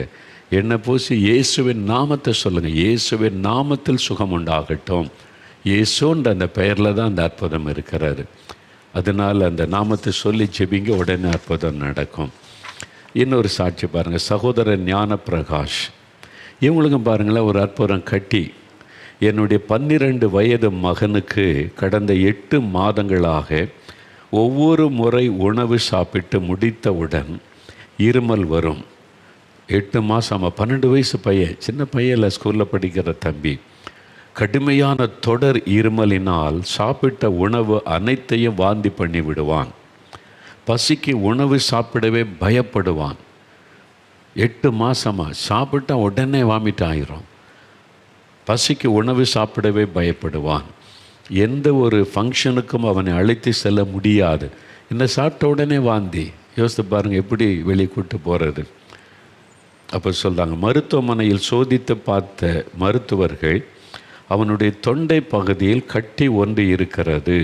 எண்ணெய் பூசி இயேசுவின் நாமத்தை சொல்லுங்கள். இயேசுவின் நாமத்தில் சுகம் உண்டாகட்டும். இயேசுன்ற அந்த பெயரில் தான் அந்த அற்புதம் இருக்கிறாரு. அதனால் அந்த நாமத்தை சொல்லி ஜெபிங்க, உடனே அற்புதம் நடக்கும். இன்னொரு சாட்சி பாருங்கள், சகோதரன் ஞான பிரகாஷ். இவங்களுக்கும் பாருங்களேன், ஒரு அற்புதம் கட்டி. என்னுடைய 12 வயது மகனுக்கு கடந்த 8 மாதங்களாக ஒவ்வொரு முறை உணவு சாப்பிட்டு முடித்தவுடன் இருமல் வரும். 8 மாதம், 12 வயசு பையன், சின்ன பையனில் ஸ்கூலில் படிக்கிற தம்பி. கடுமையான தொடர் இருமலினால் சாப்பிட்ட உணவு அனைத்தையும் வாந்தி பண்ணி விடுவான். பசிக்கு உணவு சாப்பிடவே பயப்படுவான். 8 மாதமாக சாப்பிட்டா உடனே வாமிட் ஆயிரும். பசிக்கு உணவு சாப்பிடவே பயப்படுவான். எந்த ஒரு ஃபங்க்ஷனுக்கும் அவனை அழைத்து செல்ல முடியாது. இந்த சாப்பிட்ட உடனே வாந்தி. யோசித்து பாருங்கள், எப்படி வெளியே கூட்டு போகிறது. அப்போ சொல்கிறாங்க, மருத்துவமனையில் சோதித்து பார்த்த மருத்துவர்கள் அவனுடைய தொண்டை பகுதியில் கட்டி ஒன்று இருக்கிறது,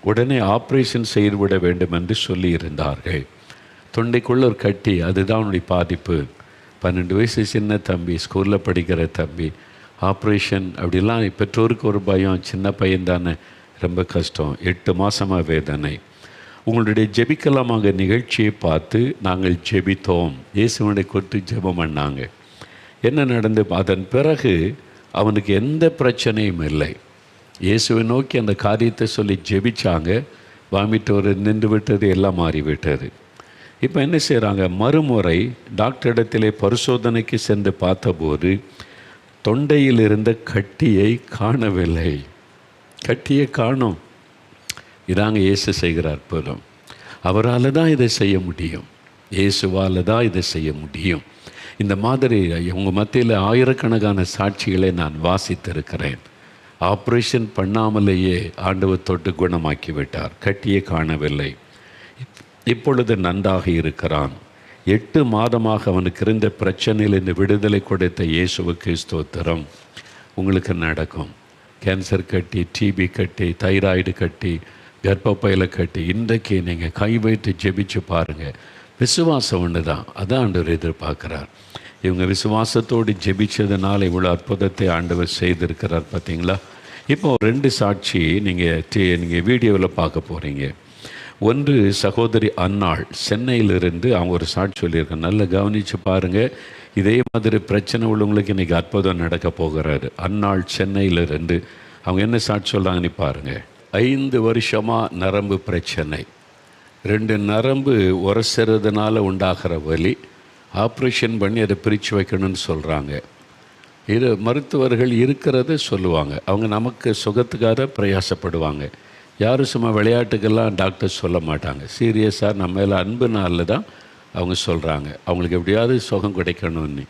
உடனே ஆப்ரேஷன் செய்துவிட வேண்டும் என்று சொல்லியிருந்தார்கள். தொண்டைக்குள்ள ஒரு கட்டி, அதுதான் அவனுடைய பாதிப்பு. 12 வயசு சின்ன தம்பி, ஸ்கூலில் படிக்கிற தம்பி, ஆப்ரேஷன் அப்படிலாம் பெற்றோருக்கு ஒரு பயம். சின்ன பையன் தானே, ரொம்ப கஷ்டம். 8 மாதமாக வேதனை. உங்களுடைய ஜெபிக்கலாமாக நிகழ்ச்சியை பார்த்து நாங்கள் ஜெபித்தோம். இயேசுவனை கொடுத்து ஜெபம் பண்ணாங்க. என்ன நடந்து, அதன் பிறகு அவனுக்கு எந்த பிரச்சனையும் இல்லை. இயேசுவை நோக்கி அந்த காரியத்தை சொல்லி ஜெபிச்சாங்க. வாமிட்டு ஒரு நின்று விட்டது, எல்லாம் மாறிவிட்டது. இப்போ என்ன செய்கிறாங்க, மறுமுறை டாக்டரிடத்திலே பரிசோதனைக்கு சென்று பார்த்தபோது தொண்டையில் இருந்த கட்டியை காணவில்லை. கட்டியை காணோம். இதாங்க இயேசு செய்கிற அற்புதம். அவரால் தான் இதை செய்ய முடியும். இயேசுவால் தான் இதை செய்ய முடியும். இந்த மாதிரி உங்கள் மத்தியில் ஆயிரக்கணக்கான சாட்சிகளை நான் வாசித்திருக்கிறேன். ஆப்ரேஷன் பண்ணாமலேயே ஆண்டவர் தொட்டு குணமாக்கி விட்டார். கட்டியே காணவில்லை. இப்பொழுது நன்றாக இருக்கிறான். 8 மாதமாக அவனுக்கு இருந்த பிரச்சனையில் இந்த விடுதலை கொடுத்த இயேசுவுக்கு ஸ்தோத்திரம். உங்களுக்கு நடக்கும். கேன்சர் கட்டி, டிபி கட்டி, தைராய்டு கட்டி, கர்ப்பப்பையில் கட்டி, இன்றைக்கு நீங்கள் கை வைத்து ஜெபிச்சு பாருங்கள். விசுவாசம் ஒன்று தான், அதான் ஆண்டவர் எதிர்பார்க்குறார். இவங்க விசுவாசத்தோடு ஜெபிச்சதுனால இவ்வளோ அற்புதத்தை ஆண்டவர் செய்திருக்கிறார் பார்த்தீங்களா. இப்போ 2 சாட்சி நீங்கள் வீடியோவில் பார்க்க போகிறீங்க. ஒன்று சகோதரி அன்னாள், சென்னையிலிருந்து அவங்க ஒரு சாட்சி சொல்லியிருக்காங்க. நல்லா கவனித்து பாருங்கள். இதே மாதிரி பிரச்சனை உள்ளவங்களுக்கு இன்றைக்கி அற்புதம் நடக்க போகிறாரு. அன்னாள் சென்னையிலிருந்து அவங்க என்ன சாட்சி சொல்கிறாங்கன்னு பாருங்கள். 5 வருஷமாக நரம்பு பிரச்சனை, 2 நரம்பு உரசுறதுனால உண்டாகிற வலி, ஆப்ரேஷன் பண்ணி அதை பிரித்து வைக்கணும்னு சொல்கிறாங்க. இது மருத்துவர்கள் இருக்கிறத சொல்லுவாங்க. அவங்க நமக்கு சுகத்துக்காக பிரயாசப்படுவாங்க. யாரும் சும்மா விளையாட்டுக்கெல்லாம் டாக்டர் சொல்ல மாட்டாங்க. சீரியஸாக நம்ம மேலே அன்புனால தான் அவங்க சொல்கிறாங்க, அவங்களுக்கு எப்படியாவது சுகம் கிடைக்கணும்னு.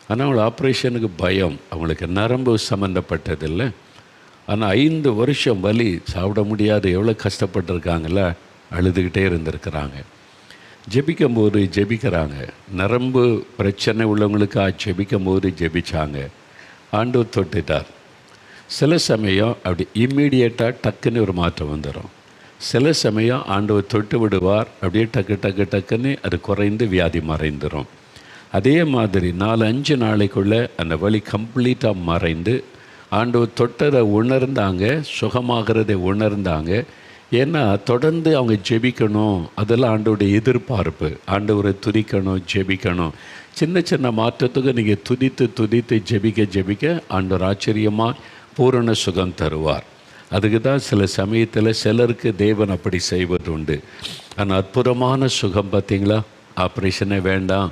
ஆனால் அவங்கள ஆப்ரேஷனுக்கு பயம், அவங்களுக்கு நரம்பு சம்மந்தப்பட்டதில்லை. ஆனால் 5 வருஷம் வலி, சாப்பிட முடியாது, எவ்வளோ கஷ்டப்பட்டுருக்காங்கள, அழுதுகிட்டே இருந்திருக்கிறாங்க. ஜெபிக்கும்போது ஜெபிக்கிறாங்க. நரம்பு பிரச்சனை உள்ளவங்களுக்காக ஜெபிக்கும்போது ஜெபிச்சாங்க. ஆண்டவர் தொட்டுட்டார். சில சமயம் அப்படி இம்மீடியட்டாக டக்குன்னு ஒரு மாற்றம் வந்துடும். சில சமயம் ஆண்டவர் தொட்டு விடுவார், அப்படியே டக்குன்னு அது குறைந்து வியாதி மறைந்துடும். அதே மாதிரி 4-5 நாளைக்குள்ளே அந்த வலி கம்ப்ளீட்டாக மறைந்து ஆண்டவர் தொட்டதை உணர்ந்தாங்க, சுகமாகிறதை உணர்ந்தாங்க. ஏன்னா தொடர்ந்து அவங்க ஜெபிக்கணும், அதெல்லாம் ஆண்டவருடைய எதிர்பார்ப்பு. ஆண்டவரை துதிக்கணும், ஜெபிக்கணும். சின்ன சின்ன மாற்றத்துக்கு நீங்கள் துதித்து ஜெபிக்க ஆண்டவர் ஆச்சரியமாக பூரண சுகம் தருவார். அதுக்கு தான் சில சமயத்தில் சிலருக்கு தேவன் அப்படி செய்வது உண்டு. ஆனால் அற்புதமான சுகம் பார்த்தீங்களா, ஆப்ரேஷனே வேண்டாம்,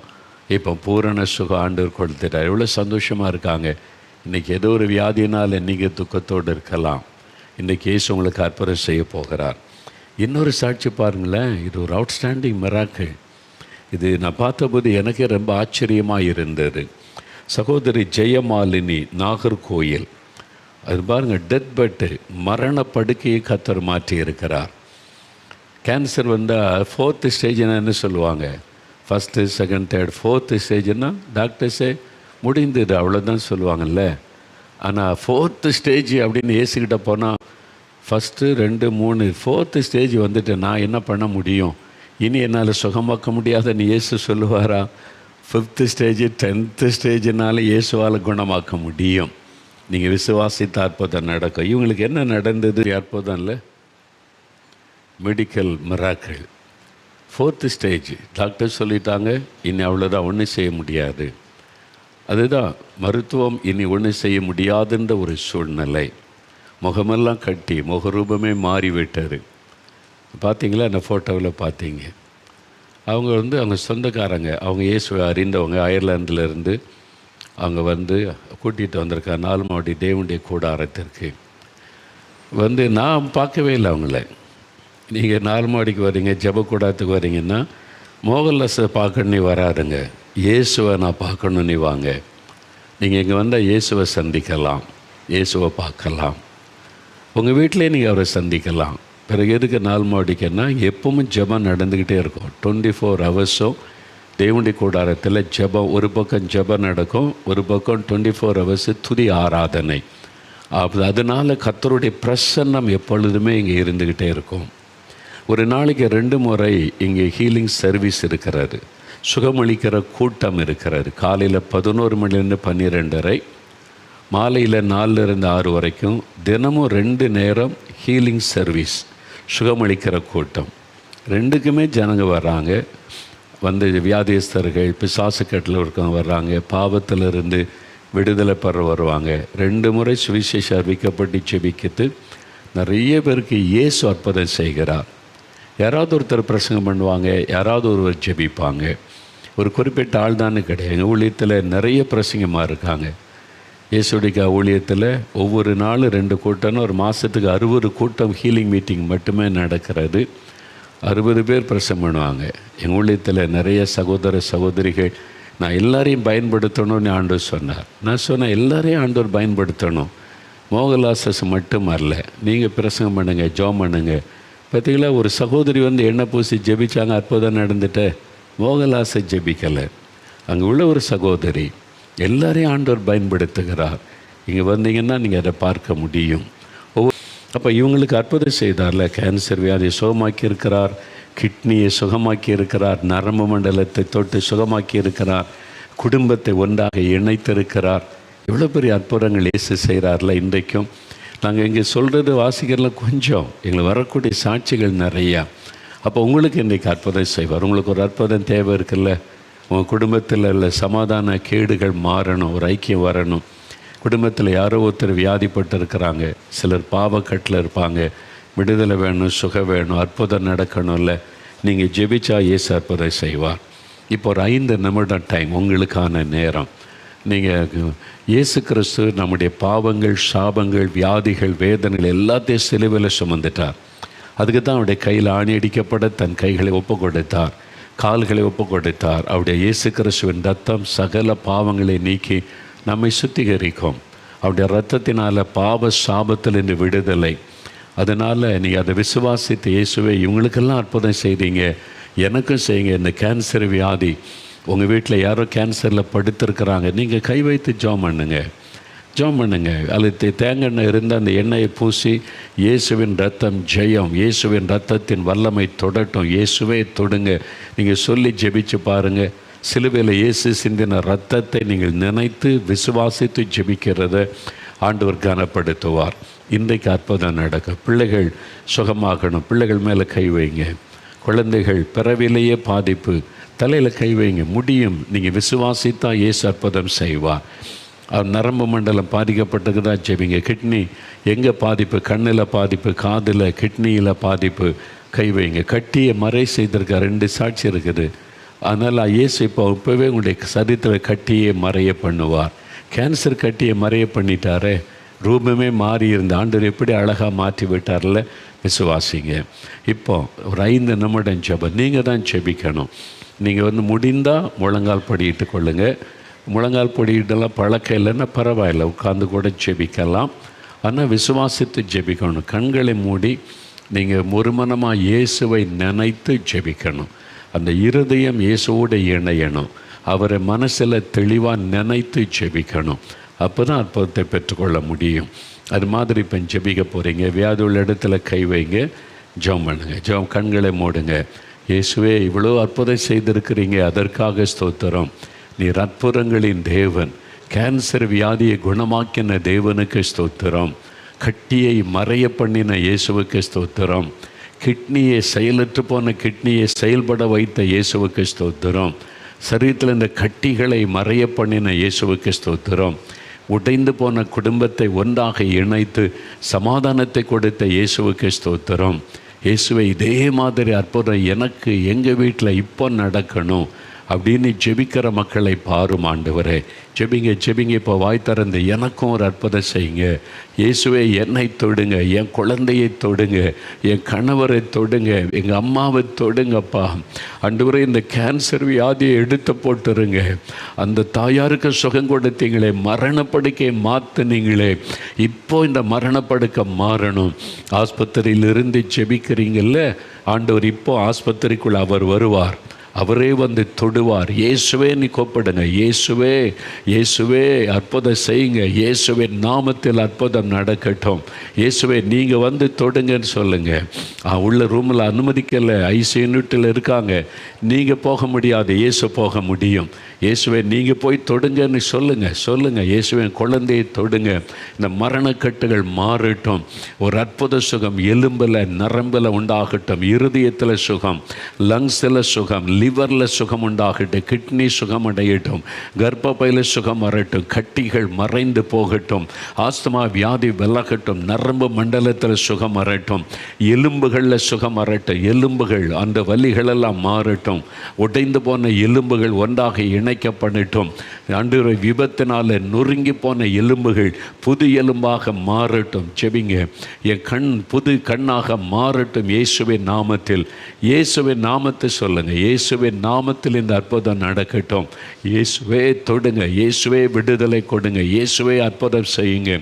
இப்போ பூரண சுகம் ஆண்டவர் கொடுத்துட்டார். எவ்வளோ சந்தோஷமாக இருக்காங்க. இன்றைக்கி ஏதோ ஒரு வியாதினால் நீங்கள் துக்கத்தோடு இருக்கலாம், இன்றைக்கி இயேசு உங்களுக்கு அற்புதம் செய்ய போகிறார். இன்னொரு சாட்சி பாருங்களேன், இது ஒரு அவுட்ஸ்டாண்டிங் மிராக்கிள். இது நான் பார்த்தபோது எனக்கே ரொம்ப ஆச்சரியமாக இருந்தது. சகோதரி ஜெயமாலினி, நாகர்கோயில். அது பாருங்கள், டெத் பெட்டு, மரண படுக்கையை கர்த்தர் மாற்றி இருக்கிறார். கேன்சர் வந்தால் 4th ஸ்டேஜ்னு சொல்லுவாங்க. 1st, 2nd, 3rd, 4th ஸ்டேஜ்னா டாக்டர்ஸே முடிந்தது அவ்வளோதான் சொல்லுவாங்கல்ல. ஆனால் 4th ஸ்டேஜ் அப்படின்னு ஏசிக்கிட்ட போனால் 1, 2, 3, 4th ஸ்டேஜ் வந்துட்டு நான் என்ன பண்ண முடியும், இனி என்னால் சுகமாக்க முடியாதுன்னு இயேசு சொல்லுவாரா? 5th ஸ்டேஜ் 10th ஸ்டேஜ்னால இயேசுவால் குணமாக்க முடியும். நீங்கள் விசுவாசித்த அற்புதம் நடக்கும். இவங்களுக்கு என்ன நடந்தது? அற்புதம் இல்லை, medical miracle. 4th stage doctor சொல்லிட்டாங்க, இனி அவ்வளோதான், ஒன்றும் செய்ய முடியாது. அதுதான் மருத்துவம், இனி ஒன்றும் செய்ய முடியாதுன்ற ஒரு சூழ்நிலை. முகமெல்லாம் கட்டி, முகரூபமே மாறிவிட்டார். பார்த்தீங்களா, அந்த ஃபோட்டோவில் பார்த்தீங்க. அவங்க அவங்க சொந்தக்காரங்க, அவங்க இயேசுவை அறிந்தவங்க, அயர்லாந்திலேருந்து அவங்க கூட்டிகிட்டு வந்திருக்காங்க 4 மாடி தேவனுடைய கூடாரத்திற்கு. நான் பார்க்கவே இல்லை அவங்கள. நீங்கள் 4 மாடிக்கு வரீங்க, ஜெப கூடாரத்துக்கு வரீங்கன்னா மோகன்லாஸை பார்க்கணுன்னு வராதுங்க, இயேசுவை நான் பார்க்கணுன்னு வாங்க. நீங்கள் இங்கே வந்தால் இயேசுவை சந்திக்கலாம், இயேசுவை பார்க்கலாம். உங்கள் வீட்டிலே நீங்கள் அவரை சந்திக்கலாம். பிறகு எதுக்கு 4 மாடிக்குன்னா எப்பவும் ஜெபம் நடந்துக்கிட்டே இருக்கும். 24 ஹவர்ஸும் தேவனுடைய கூடாரத்தில் ஜெபம். ஒரு பக்கம் ஜெபம் நடக்கும், ஒரு பக்கம் 24 ஹவர்ஸு துதி ஆராதனை. அதனால் கர்த்தருடைய பிரசன்னம் எப்பொழுதுமே இங்கே இருந்துக்கிட்டே இருக்கும். ஒரு நாளைக்கு 2 முறை இங்கே ஹீலிங் சர்வீஸ் இருக்கிறாரு, சுகமளிக்கிற கூட்டம் இருக்கிறாரு. காலையில் 11 மணிலேருந்து 12:30, மாலையில் 4லேருந்து 6 வரைக்கும் தினமும் 2 நேரம் ஹீலிங் சர்வீஸ், சுகமளிக்கிற கூட்டம். 2க்குமே ஜனங்க வர்றாங்க. வியாதியஸ்தர்கள், பிசாசுக்கட்டில் இருக்கவங்க வர்றாங்க, பாவத்திலிருந்து விடுதலை பெற வருவாங்க. 2 முறை சுவிசேஷம் அறிவிக்கப்பட்டு ஜெபிக்கிட்டு நிறைய பேருக்கு இயேசு அற்புதம் செய்கிறார். யாராவது ஒருத்தர் பிரசங்கம் பண்ணுவாங்க, யாராவது ஒருவர் ஜெபிப்பாங்க. ஒரு குறிப்பிட்ட ஆள் தானே கிடையாது. எங்கள் ஊழியத்தில் நிறைய பிரசங்கமாக இருக்காங்க. இயேசுடைய ஊழியத்தில் ஒவ்வொரு நாளும் 2 கூட்டம்னு ஒரு மாதத்துக்கு 60 கூட்டம் ஹீலிங் மீட்டிங் மட்டுமே நடக்கிறது. 60 பேர் பிரசங்கம் பண்ணுவாங்க. எங்கள் ஊழியத்தில் நிறைய சகோதர சகோதரிகள். நான் எல்லாரையும் பயன்படுத்தணும்னு ஆண்டவர் சொன்னார். நான் சொன்னேன், எல்லாரையும் ஆண்டவர் பயன்படுத்தணும், மோகன்லாஸஸ் மட்டும் வரல. நீங்கள் பிரசங்கம் பண்ணுங்கள், ஜெபம் பண்ணுங்கள். பார்த்தீங்களா, ஒரு சகோதரி எண்ணெய் பூசி ஜெபிச்சாங்க, அற்புதம் நடந்துட்டு. மோகன்லாஸை ஜெபிக்கலை. அங்கே உள்ள ஒரு சகோதரி. எல்லாரையும் ஆண்டவர் பயன்படுத்துகிறார். இங்கே வந்தீங்கன்னா நீங்கள் அதை பார்க்க முடியும். அப்போ இவங்களுக்கு அற்புதம் செய்தார்ல, கேன்சர் வியாதியை சுகமாக்கி இருக்கிறார், கிட்னியை சுகமாக்கி இருக்கிறார், நரம்பு மண்டலத்தை தொட்டு சுகமாக்கி இருக்கிறார், குடும்பத்தை ஒன்றாக இணைத்திருக்கிறார். எவ்வளோ பெரிய அற்புதங்கள் இயேசு செய்கிறார்ல. இன்றைக்கும் நாங்கள் இங்கே சொல்கிறது வாசிக்கிறதுல கொஞ்சம், எங்களுக்கு வரக்கூடிய சாட்சிகள் நிறையா. அப்போ உங்களுக்கு இன்றைக்கு அற்புதம் செய்வார். உங்களுக்கு ஒரு அற்புதம் தேவை இருக்குல்ல, உங்கள் குடும்பத்தில் உள்ள சமாதான கேடுகள் மாறணும், ஒரு ஐக்கியம் வரணும். குடும்பத்தில் யாரோ ஒருத்தர் வியாதிப்பட்டு இருக்கிறாங்க, சிலர் பாவக்கட்டில் இருப்பாங்க, விடுதலை வேணும், சுகம் வேணும், அற்புதம் நடக்கணும்ல. நீங்கள் ஜெபிச்சா இயேசு அற்புதம் செய்வார். இப்போ ஒரு 5 நிமிடம் டைம் உங்களுக்கான நேரம். நீங்கள் இயேசு கிறிஸ்து நம்முடைய பாவங்கள், சாபங்கள், வியாதிகள், வேதனைகள் எல்லாத்தையும் சிலுவையில் சுமந்துட்டார். அதுக்கு தான் அவருடைய கையில் ஆணி அடிக்கப்பட தன் கைகளை ஒப்பு கொடுத்தார், கால்களை ஒப்பு கொடுத்தார். அவருடைய இயேசு கிறிஸ்துவின் ரத்தம் சகல பாவங்களை நீக்கி நம்மை சுத்திகரிக்கும். அவருடைய இரத்தத்தினால் பாவ சாபத்திலிருந்து விடுதலை. அதனால் நீங்கள் அதை விசுவாசித்து இயேசுவே இவங்களுக்கெல்லாம் அற்புதம் செய்தீங்க, எனக்கும் செய்யுங்க. இந்த கேன்சர் வியாதி உங்கள் வீட்டில் யாரோ கேன்சரில் படுத்திருக்கிறாங்க, நீங்கள் கை வைத்து ஜெபம் பண்ணுங்க. அல்லது தேங்காய் எண்ணெய் இருந்தால் அந்த எண்ணெயை பூசி இயேசுவின் ரத்தம் ஜெயம், இயேசுவின் ரத்தத்தின் வல்லமை தொடட்டும், இயேசுவே தொடுங்க நீங்கள் சொல்லி ஜெபிச்சு பாருங்கள். சிலுவையில் இயேசு சிந்தின ரத்தத்தை நீங்கள் நினைத்து விசுவாசித்து ஜெபிக்கிறத ஆண்டவர் கனப்படுத்துவார். இன்றைக்கு அற்புதம் நடக்கும். பிள்ளைகள் சுகமாகணும், பிள்ளைகள் மேலே கை வைங்க. குழந்தைகள் பிறவிலேயே பாதிப்பு, தலையில் கை வைங்க, முடியும். நீங்கள் விசுவாசித்தா இயேசு அற்புதம் செய்வார். நரம்பு மண்டலம் பாதிக்கப்பட்டது தான் ஜெபிங்க. கிட்னி எங்கே பாதிப்பு, கண்ணில் பாதிப்பு, காதில், கிட்னியில் பாதிப்பு, கை வைங்க. கட்டியை மறை செய்திருக்க 2 சாட்சி இருக்குது. அதனால் இயேசு இப்போவே உங்களுடைய சரீரத்தில் கட்டியை மறைய பண்ணுவார். கேன்சர் கட்டியை மறைய பண்ணிட்டாரே, ரூபமே மாறி இருந்த ஆண்டவர் எப்படி அழகாக மாற்றி விட்டார்ல. விசுவாசிங்க. இப்போ ஒரு 5 நிமிடம் ஜெபம் நீங்கள் தான் ஜெபிக்கணும். நீங்கள் முடிந்தால் முழங்கால் படியிட்டு கொள்ளுங்கள். முழங்கால் படியிட்டெல்லாம் பழக்கம் இல்லைன்னா பரவாயில்ல, உட்காந்து கூட ஜெபிக்கலாம். ஆனால் விசுவாசித்து ஜெபிக்கணும். கண்களை மூடி நீங்கள் ஒருமனமாக இயேசுவை நினைத்து ஜெபிக்கணும். அந்த இருதயம் இயேசுவோடு இணையணும். அவரை மனசில் தெளிவாக நினைத்து ஜெபிக்கணும். அப்போ தான் அற்புதத்தை பெற்றுக்கொள்ள முடியும். அது மாதிரி இப்போ ஜெபிக்க போகிறீங்க. வியாதி உள்ள இடத்துல கை வைங்க, ஜெபம் பண்ணுங்க. ஜெபம் கண்களை மூடுங்க. இயேசுவே இவ்வளோ அற்புதம் செய்திருக்கிறீங்க, அதற்காக ஸ்தோத்திரம். நீர் அற்புதங்களின் தேவன், கேன்சர் வியாதியை குணமாக்கின தேவனுக்கு ஸ்தோத்திரம். கட்டியை மறைய பண்ணின இயேசுவுக்கு ஸ்தோத்திரம். கிட்னியை செயலற்று போன கிட்னியை செயல்பட வைத்த இயேசுவுக்கு ஸ்தோத்திரம். சரீரத்தில் இந்த கட்டிகளை மறைய பண்ணின இயேசுவுக்கு ஸ்தோத்திரம். உடைந்து போன குடும்பத்தை ஒன்றாக இணைத்து சமாதானத்தை கொடுத்த இயேசுவுக்கு ஸ்தோத்திரம். இயேசுவை இதே மாதிரி அற்புதம் எனக்கு எங்கள் வீட்டில் இப்போ நடக்கணும் அப்படின்னு ஜெபிக்கிற மக்களை பாரும் ஆண்டவரே. ஜெபிங்க. இப்போ வாய் திறந்து எனக்கும் ஒரு அற்புதம் செய்யுங்க. இயேசுவே என்னை தொடுங்க, என் குழந்தையை தொடுங்க, என் கணவரை தொடுங்க, எங்கள் அம்மாவை தொடுங்கப்பா. ஆண்டவரே இந்த கேன்சர் வியாதியை எடுத்து போட்டுருங்க. அந்த தாயாருக்கு சுகம் கொடுத்தீங்களே, மரணப்படுக்கையை மாற்றினீங்களே, இப்போ இந்த மரணப்படுக்கை மாறணும். ஆஸ்பத்திரியிலிருந்து ஜெபிக்கிறீங்கல்ல ஆண்டவர், இப்போ ஆஸ்பத்திரிக்குள் அவர் வருவார், அவரே வந்து தொடுவார். இயேசுவே நீ கூப்பிடுங்க. இயேசுவே அற்புதம் செய்யுங்க. இயேசுவின் நாமத்தில் அற்புதம் நடக்கட்டும். இயேசுவே நீங்கள் வந்து தொடுங்கன்னு சொல்லுங்கள். உள்ள ரூமில் அனுமதிக்கலை, ஐசி யூனிட்டில் இருக்காங்க, நீங்கள் போக முடியாது, இயேசு போக முடியும். இயேசுவே நீங்கள் போய் தொடுங்கன்னு சொல்லுங்கள். இயேசுவின் குழந்தையை தொடுங்க. இந்த மரணக்கட்டுகள் மாறட்டும். ஒரு அற்புத சுகம் எலும்பில் நரம்பில் உண்டாகட்டும், இருதயத்தில் சுகம், லங்ஸில் சுகம், லிவரில் சுகம் உண்டாகட்டும், கிட்னி சுகம் அடையட்டும், கர்ப்பப்பையில் சுகம் வரட்டும், கட்டிகள் மறைந்து போகட்டும், ஆஸ்துமா வியாதி விலகட்டும், நரம்பு மண்டலத்தில் சுகம் வரட்டும், எலும்புகளில் சுகம் வரட்டும், எலும்புகள் அந்த வலிகளெல்லாம் மாறட்டும், உடைந்து போன எலும்புகள் ஒன்றாக இணைக்கப்படட்டும். ஆண்டவரே விபத்தினால் நொறுங்கி போன எலும்புகள் புது எலும்பாக மாறட்டும். செபிங்க. என் கண் புது கண்ணாக மாறட்டும் இயேசுவின் நாமத்தில். இயேசுவின் நாமத்தை சொல்லுங்க. இயேசுவின் நாமத்தில் இந்த அற்புதம் நடக்கட்டும். இயேசுவே தொடுங்க. இயேசுவே விடுதலை கொடுங்க. இயேசுவே அற்புதம் செய்யுங்க.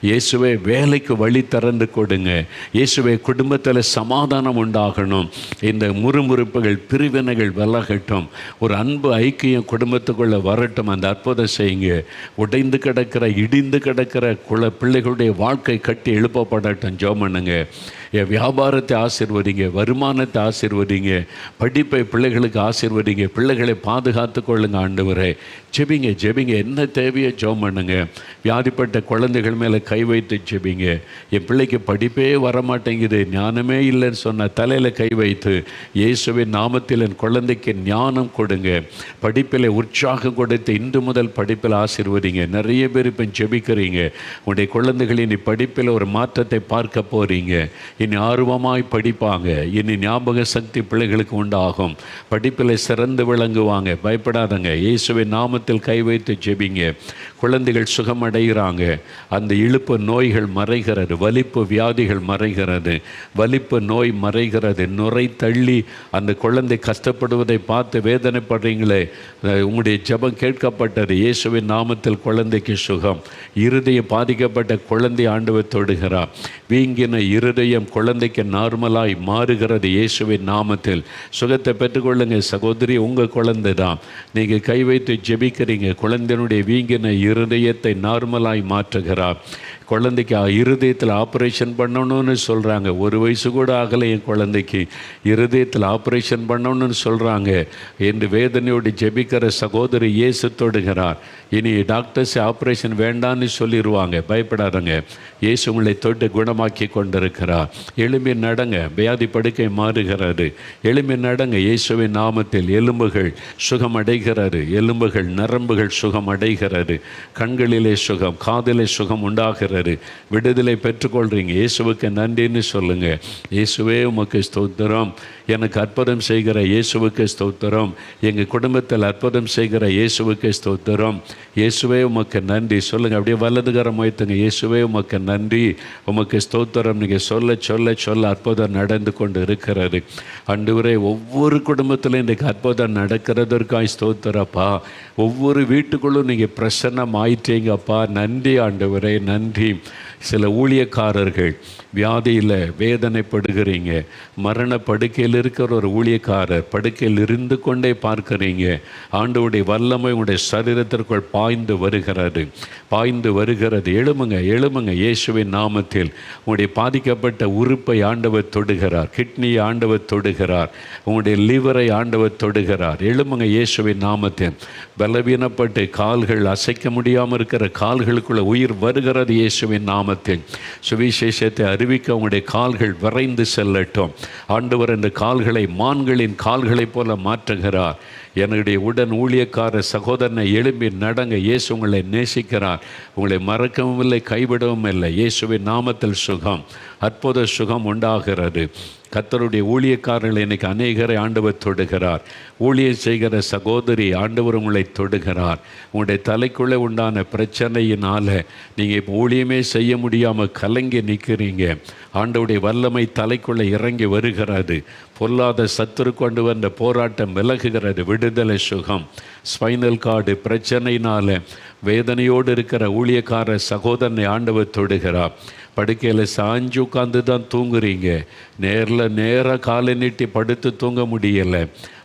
இயேசுவே வேலைக்கு வழி திறந்து கொடுங்க. இயேசுவே குடும்பத்தில் சமாதானம் உண்டாகணும். இந்த முறுமுறுப்புகள் பிரிவினைகள் விலகட்டும். ஒரு அன்பு ஐக்கியம் குடும்பத்துக்குள்ளே வரட்டும். அந்த அற்புதம் செய்யுங்க. உடைந்து கிடக்கிற இடிந்து கிடக்கிற பிள்ளைகளுடைய வாழ்க்கை கட்டி எழுப்பப்படட்டும். ஜெபம் பண்ணுங்க. என் வியாபாரத்தை ஆசீர்வதிங்க, வருமானத்தை ஆசீர்வதிங்க, படிப்பை பிள்ளைகளுக்கு ஆசீர்வதிங்க, பிள்ளைகளை பாதுகாத்து கொள்ளுங்க ஆண்டவரே. ஜெபிங்க ஜெபிங்க. என்ன தேவையோ ஜெபம் பண்ணுங்க. வியாதிப்பட்ட குழந்தைகள் மேலே கை வைத்து ஜெபிங்க. என் பிள்ளைக்கு படிப்பே வரமாட்டேங்குது, ஞானமே இல்லைன்னு சொன்ன தலையில் கை வைத்து இயேசுவின் நாமத்தில் என் குழந்தைக்கு ஞானம் கொடுங்க. படிப்பில் உற்சாகம் கொடுத்து இன்று முதல் படிப்பில் ஆசீர்வதிங்க. நிறைய பேர் இப்போ ஜெபிக்கிறீங்க. உங்களுடைய குழந்தைகளின் நீ படிப்பில் ஒரு மாற்றத்தை பார்க்க போகிறீங்க. இனி ஆர்வமாய் படிப்பாங்க. இனி ஞாபக சக்தி பிள்ளைகளுக்கு உண்டாகும். படிப்பில் சிறந்து விளங்குவாங்க. பயப்படாதங்க. இயேசுவின் நாமத்தில் கை வைத்து ஜெபிங்க. குழந்தைகள் சுகமடைகிறாங்க. அந்த இழுப்பு நோய்கள் மறைகிறது. வலிப்பு வியாதிகள் மறைகிறது. வலிப்பு நோய் மறைகிறது. நுரை தள்ளி அந்த குழந்தை கஷ்டப்படுவதை பார்த்து வேதனைப்படுறீங்களே, உங்களுடைய ஜெபம் கேட்கப்பட்டது. இயேசுவின் நாமத்தில் குழந்தைக்கு சுகம். இருதயம் பாதிக்கப்பட்ட குழந்தை ஆண்டவர் தொடுகிறார். வீங்கின இருதயம் குழந்தைக்கு நார்மலாய் மாறுகிறது. இயேசுவின் நாமத்தில் சுகத்தை பெற்றுக்கொள்ளுங்க. சகோதரி, உங்கள் குழந்தை தான். நீங்கள் கை வைத்து ஜெபிக்கிறீங்க. குழந்தையினுடைய வீங்கின இருதயத்தை நார்மலாய் மாற்றுகிறார். குழந்தைக்கு இருதயத்தில் ஆப்ரேஷன் பண்ணணும்னு சொல்கிறாங்க. 1 வயசு கூட ஆகலை என் குழந்தைக்கு, இருதயத்தில் ஆப்ரேஷன் பண்ணணும்னு சொல்கிறாங்க என்று வேதனையோடு ஜெபிக்கிற சகோதரி இயேசு தொடுகிறார். இனி டாக்டர்ஸ் ஆப்ரேஷன் வேண்டான்னு சொல்லிடுவாங்க. பயப்படாதங்க. இயேசு உங்களை தொட்டு குணமாக்கி கொண்டிருக்கிறார். எலும்பி நடங்க. வியாதி படுக்கை மாறுகிறது. எலும்பி நடங்க. இயேசுவின் நாமத்தில் எலும்புகள் சுகம் அடைகிறது. எலும்புகள் நரம்புகள் சுகம் அடைகிறது. கண்களிலே சுகம், காதிலே சுகம் உண்டாகிறது. விடுதலை பெற்றுக்கொள்றீங்க. இயேசுவுக்கு நன்றின்னு சொல்லுங்க. இயேசுவே உமக்கு ஸ்தோத்திரம். எனக்கு அற்புதம் செய்கிற இயேசுவுக்கு ஸ்தோத்திரம். எங்கள் குடும்பத்தில் அற்புதம் செய்கிற இயேசுவுக்கு ஸ்தோத்திரம். இயேசுவே உமக்கு நன்றி சொல்லுங்க. அப்படியே வலதுகரம் வைத்துங்க. இயேசுவே உமக்கு நன்றி, உமக்கு ஸ்தோத்திரம். நீங்கள் சொல்ல சொல்ல சொல்ல அற்புதம் நடந்து கொண்டு இருக்கிறது. ஆண்டவரே, ஒவ்வொரு குடும்பத்திலும் இன்றைக்கு அற்புதம் நடக்கிறதற்காக ஸ்தோத்திரப்பா. ஒவ்வொரு வீட்டுக்குள்ளும் நீங்கள் பிரசன்னம் ஆயிட்டீங்கப்பா. நன்றி ஆண்டவரே, நன்றி. சில ஊழியக்காரர்கள் வியாதியில் வேதனைப்படுகிறீங்க. மரண படுக்கையில் இருக்கிற ஒரு ஊழியக்காரர் படுக்கையில் இருந்து கொண்டே பார்க்குறீங்க. ஆண்டவருடைய வல்லமை உங்களுடைய சரீரத்திற்குள் பாய்ந்து வருகிறது, பாய்ந்து வருகிறது. எழுமுங்க எழுமுங்க. இயேசுவின் நாமத்தில் உங்களுடைய பாதிக்கப்பட்ட உறுப்பை ஆண்டவர் தொடுகிறார். கிட்னியை ஆண்டவர் தொடுகிறார். உங்களுடைய லிவரை ஆண்டவர் தொடுகிறார். எழுமுங்க இயேசுவின் நாமத்தில். பலவீனப்பட்டு கால்கள் அசைக்க முடியாமல் இருக்கிற கால்களுக்குள்ள உயிர் வருகிறது இயேசுவின் நாமத்தில். சுவிசேஷத்தை அறிவிக்க உங்களுடைய கால்கள் விரைந்து செல்லட்டும். ஆண்டவர் இந்த கால்களை மான்களின் கால்களைப் போல மாற்றுகிறார். என்னுடைய உடன் ஊழியக்கார சகோதரனை எழும்பி நடங்க. இயேசு உங்களை நேசிக்கிறார். உங்களை மறக்கவும் இல்லை, கைவிடவும் இல்லை. இயேசுவின் நாமத்தில் சுகம், அற்புத சுகம் உண்டாகிறது. கர்த்தருடைய ஊழியக்காரர்கள் இன்னைக்கு அநேகரை ஆண்டவர் தொடுகிறார். ஊழியம் செய்கிற சகோதரி ஆண்டவர் உங்களை தொடுகிறார். உங்களுடைய தலைக்குள்ளே உண்டான பிரச்சனையினால் நீங்கள் இப்போ ஊழியமே செய்ய முடியாமல் கலங்கி நிற்கிறீங்க. ஆண்டவருடைய வல்லமை தலைக்குள்ளே இறங்கி வருகிறது. பொல்லாத சத்துரு கொண்டு வந்த போராட்டம் விலகுகிறது. விடுதலை சுகம். ஸ்பைனல் கார்டு பிரச்சனையினால் வேதனையோடு இருக்கிற ஊழியக்கார சகோதரனை ஆண்டவர் தொடுகிறார். படுக்கையில் சாஞ்சு உட்காந்து தான் தூங்குறீங்க. நேராக காலை நீட்டி படுத்து தூங்க முடியலை.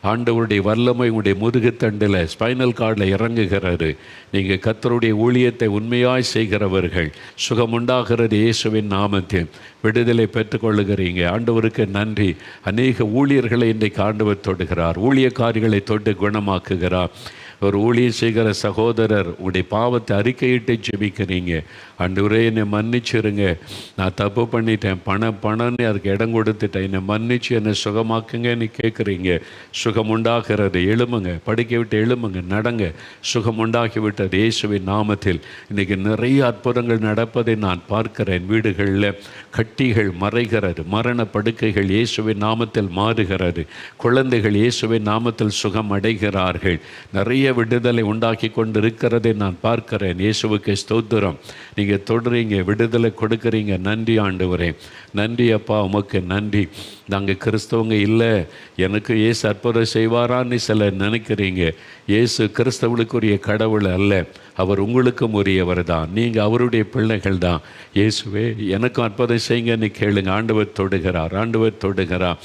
ஆண்டவருடைய வல்லமை உங்களுடைய முதுகுத்தண்டில் ஸ்பைனல் கார்டில் இறங்குகிறது. நீங்கள் கர்த்தருடைய ஊழியத்தை உண்மையாய் செய்கிறவர்கள். சுகமுண்டாகிறது இயேசுவின் நாமத்தில். விடுதலை பெற்றுக்கொள்ளுகிறீங்க. ஆண்டவருக்கு நன்றி. அநேக ஊழியர்களை இன்றைக்கு ஆண்டவர் தொடுகிறார். ஊழியக்காரிகளை தொட்டு குணமாக்குகிறார். ஒரு ஊழியம் செய்கிற சகோதரர் உங்களுடைய பாவத்தை அறிக்கையிட்டு ஜெபிக்கிறீங்க. ஆண்டவரே, என்னை மன்னிச்சிருங்க, நான் தப்பு பண்ணிட்டேன், பணம்னு அதுக்கு இடம் கொடுத்துட்டேன், என்னை மன்னிச்சு என்னை சுகமாக்குங்கன்னு கேட்குறீங்க. சுகம் உண்டாகிறது. எழுமுங்க. படுக்கை விட்டு எழுமுங்க. நடங்க. சுகம் உண்டாகி விட்டது இயேசுவின் நாமத்தில். இன்றைக்கி நிறைய அற்புதங்கள் நடப்பதை நான் பார்க்கிறேன். வீடுகளில் கட்டிகள் மறைகிறது. மரண படுக்கைகள் இயேசுவின் நாமத்தில் மாறுகிறது. குழந்தைகள் இயேசுவின் நாமத்தில் சுகம் அடைகிறார்கள். நிறைய விடுதலை உண்டாக்கி கொண்டு இருக்கிறதை நான் பார்க்கிறேன். இயேசுவுக்கு ஸ்தோத்திரம். நீங்கள் தொடுறீங்க, விடுதலை கொடுக்குறீங்க. நன்றி ஆண்டவரே, நன்றி அப்பா, உமக்கு நன்றி. நாங்கள் கிறிஸ்தவங்க இல்லை, எனக்கு இயேசு அற்புதம் செய்வாரான்னு சிலர் நினைக்கிறீங்க. இயேசு கிறிஸ்தவர்களுக்குரிய கடவுள் அல்ல, அவர் உங்களுக்கும் உரியவர் தான். நீங்கள் அவருடைய பிள்ளைகள் தான். இயேசுவே எனக்கும் அற்புதம் செய்யுங்கன்னு கேளுங்க. ஆண்டவர் தொடுகிறார், ஆண்டவர் தொடுகிறார்.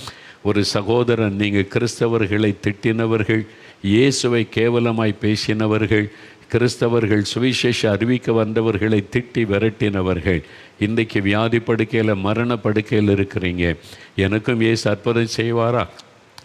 ஒரு சகோதரன், நீங்கள் கிறிஸ்தவர்களை திட்டினவர்கள், இயேசுவை கேவலமாய் பேசினவர்கள், கிறிஸ்தவர்கள் சுவிசேஷ அறிவிக்க வந்தவர்களை திட்டி விரட்டினவர்கள், இன்றைக்கு வியாதி படுக்கையில் மரண படுக்கையில் இருக்கிறீங்க. எனக்கும் இயேசு அற்புதம் செய்வாரா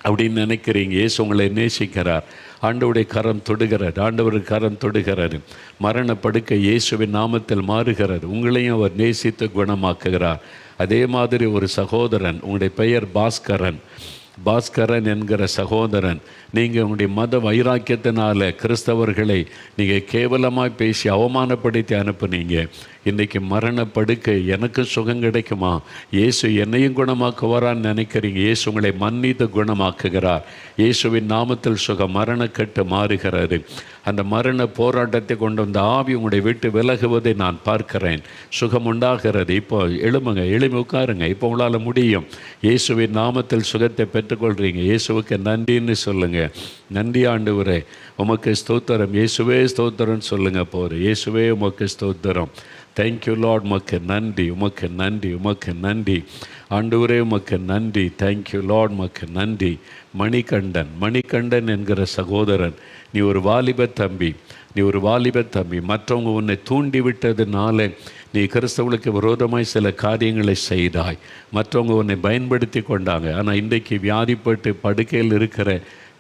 அப்படின்னு நினைக்கிறீங்க. இயேசு உங்களை நேசிக்கிறார். ஆண்டவருடைய கரம் தொடுகிறார், ஆண்டவருடைய கரம் தொடுகிறார். மரண படுக்கை இயேசுவின் நாமத்தில் மாறுகிறது. உங்களையும் அவர் நேசித்து குணமாக்குகிறார். அதே மாதிரி ஒரு சகோதரன், உங்களுடைய பெயர் பாஸ்கரன் என்கிற சகோதரன், நீங்கள் உங்களுடைய மத வைராக்கியத்தினால கிறிஸ்தவர்களை நீங்கள் கேவலமாக பேசி அவமானப்படுத்தி அனுப்புனீங்க. இன்றைக்கி மரண படுக்கை, எனக்கு சுகம் கிடைக்குமா, இயேசு என்னையும் குணமாக்குவாரான்னு நினைக்கிறீங்க. இயேசு உங்களை மன்னித்து குணமாக்குகிறார். இயேசுவின் நாமத்தில் சுகம், மரணக்கட்டு மாறுகிறது. அந்த மரண போராட்டத்தை கொண்டு வந்த ஆவி உங்களுடைய விட்டு விலகுவதை நான் பார்க்கிறேன். சுகம் உண்டாகிறது. இப்போ எழும்பி உட்காருங்க. இப்போ உங்களால் முடியும். இயேசுவின் நாமத்தில் சுகத்தை பெற்றுக்கொள்கிறீங்க. இயேசுவுக்கு நன்றின்னு சொல்லுங்கள். நன்றி ஆண்டவரே, உமக்கு ஸ்தோத்திரம். இயேசுவே ஸ்தோத்திரம்னு சொல்லுங்கள். போகிறேன். இயேசுவே உமக்கு ஸ்தோத்திரம். Thank you Lord. உமக்கு நன்றி, உமக்கு நன்றி, உமக்கு நன்றி ஆண்டவரே, உமக்கு நன்றி. தேங்க்யூ லார்ட், உமக்கு நன்றி. மணிகண்டன் என்கிற சகோதரன், நீ ஒரு வாலிப தம்பி. மற்றவங்க உன்னை தூண்டி விட்டதுனால நீ கிறிஸ்தவர்களுக்கு விரோதமாய் சில காரியங்களை செய்தாய். மற்றவங்க உன்னை பயன்படுத்தி கொண்டாங்க. ஆனால் இன்றைக்கு வியாதிப்பட்டு படுக்கையில் இருக்கிற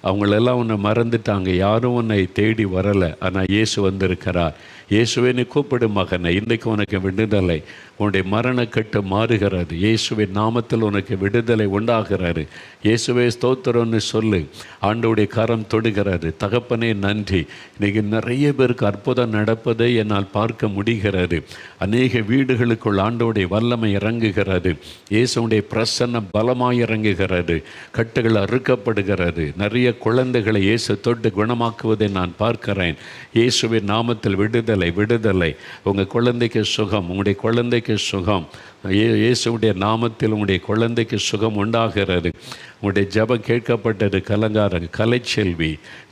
அவங்களெல்லாம் உன்னை மறந்துட்டாங்க. யாரும் உன்னை தேடி வரலை. ஆனால் இயேசு வந்திருக்கிறார். இயேசுவே நீ கூப்பிடும் மகனை, இன்றைக்கு உனக்கு விடுதலை, உன்னுடைய மரணக்கட்டு மாறுகிறது. இயேசுவின் நாமத்தில் உனக்கு விடுதலை உண்டாகிறாரு. இயேசுவே ஸ்தோத்திரம்னு சொல்லு. ஆண்டவருடைய கரம் தொடுகிறது. தகப்பனே நன்றி. இன்றைக்கி நிறைய பேருக்கு அற்புதம் நடப்பதை என்னால் பார்க்க முடிகிறது. அநேக வீடுகளுக்குள் ஆண்டவருடைய வல்லமை இறங்குகிறது. இயேசுடைய பிரசன்னம் பலமாய் இறங்குகிறது. கட்டுகள் அறுக்கப்படுகிறது. நிறைய குழந்தைகளை இயேசு தொட்டு குணமாக்குவதை நான் பார்க்கிறேன். இயேசுவின் நாமத்தில் விடுதலை. உங்கள் குழந்தைக்கு சுகம், உங்களுடைய குழந்தைக்கு சுகம். இயேசுடைய நாமத்தில் உங்களுடைய குழந்தைக்கு சுகம் உண்டாகிறது. உங்களுடைய ஜெபம் கேட்கப்பட்டது.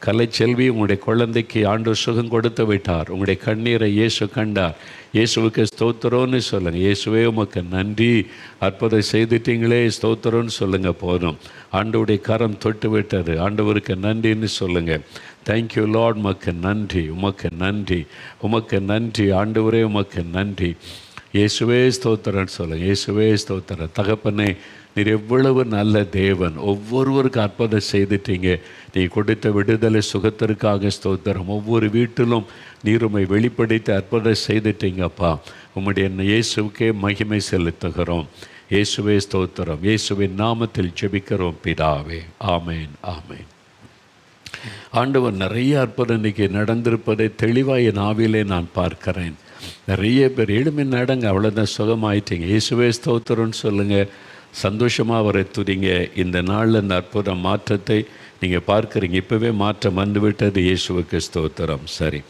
கலைச்செல்வி உங்களுடைய குழந்தைக்கு ஆண்டவர் சுகம் கொடுத்து விட்டார். உங்களுடைய கண்ணீரை இயேசு கண்டார். இயேசுவுக்கு ஸ்தோத்திரம்னு சொல்லுங்கள். இயேசுவே உமக்கு நன்றி, அற்புதம் செய்துட்டீங்களே, ஸ்தோத்திரம்னு சொல்லுங்கள். போதும். ஆண்டவருடைய கரம் தொட்டு விட்டது. ஆண்டவருக்கு நன்றின்னு சொல்லுங்கள். Thank you Lord. உமக்கு நன்றி, உமக்கு நன்றி, உமக்கு நன்றி ஆண்டவரே, உமக்கு நன்றி. இயேசுவே ஸ்தோத்திரன்னு சொல்லுங்கள். இயேசுவே ஸ்தோத்திரம். தகப்பனே, நீர் எவ்வளவு நல்ல தேவன். ஒவ்வொருவருக்கு அற்புதம் செய்துட்டீங்க. நீ கொடுத்த விடுதலை சுகத்திற்காக ஸ்தோத்திரம். ஒவ்வொரு வீட்டிலும் நீர் உம்மை வெளிப்படுத்தி அற்புதம் செய்துட்டீங்கப்பா. உம்முடைய இயேசுக்கே மகிமை செலுத்துகிறோம். இயேசுவே ஸ்தோத்திரம். இயேசுவின் நாமத்தில் ஜெபிக்கிறோம் பிதாவே. ஆமேன், ஆமேன். ஆண்டவர் நிறைய அற்புதம் இன்றைக்கி நடந்திருப்பதை தெளிவாக என் ஆவிலே நான் பார்க்கிறேன். நிறைய பேர் எழுமி நடங்க, அவ்வளோதான், சுகமாயிட்டீங்க. இயேசுவே ஸ்தோத்திரம்னு சொல்லுங்கள். சந்தோஷமாக அவரை துதிங்க. இந்த நாளில் இந்த அற்புத மாற்றத்தை நீங்கள் பார்க்குறீங்க. இப்போவே மாற்றம் வந்துவிட்டது. இயேசுவுக்கு ஸ்தோத்திரம். சரி,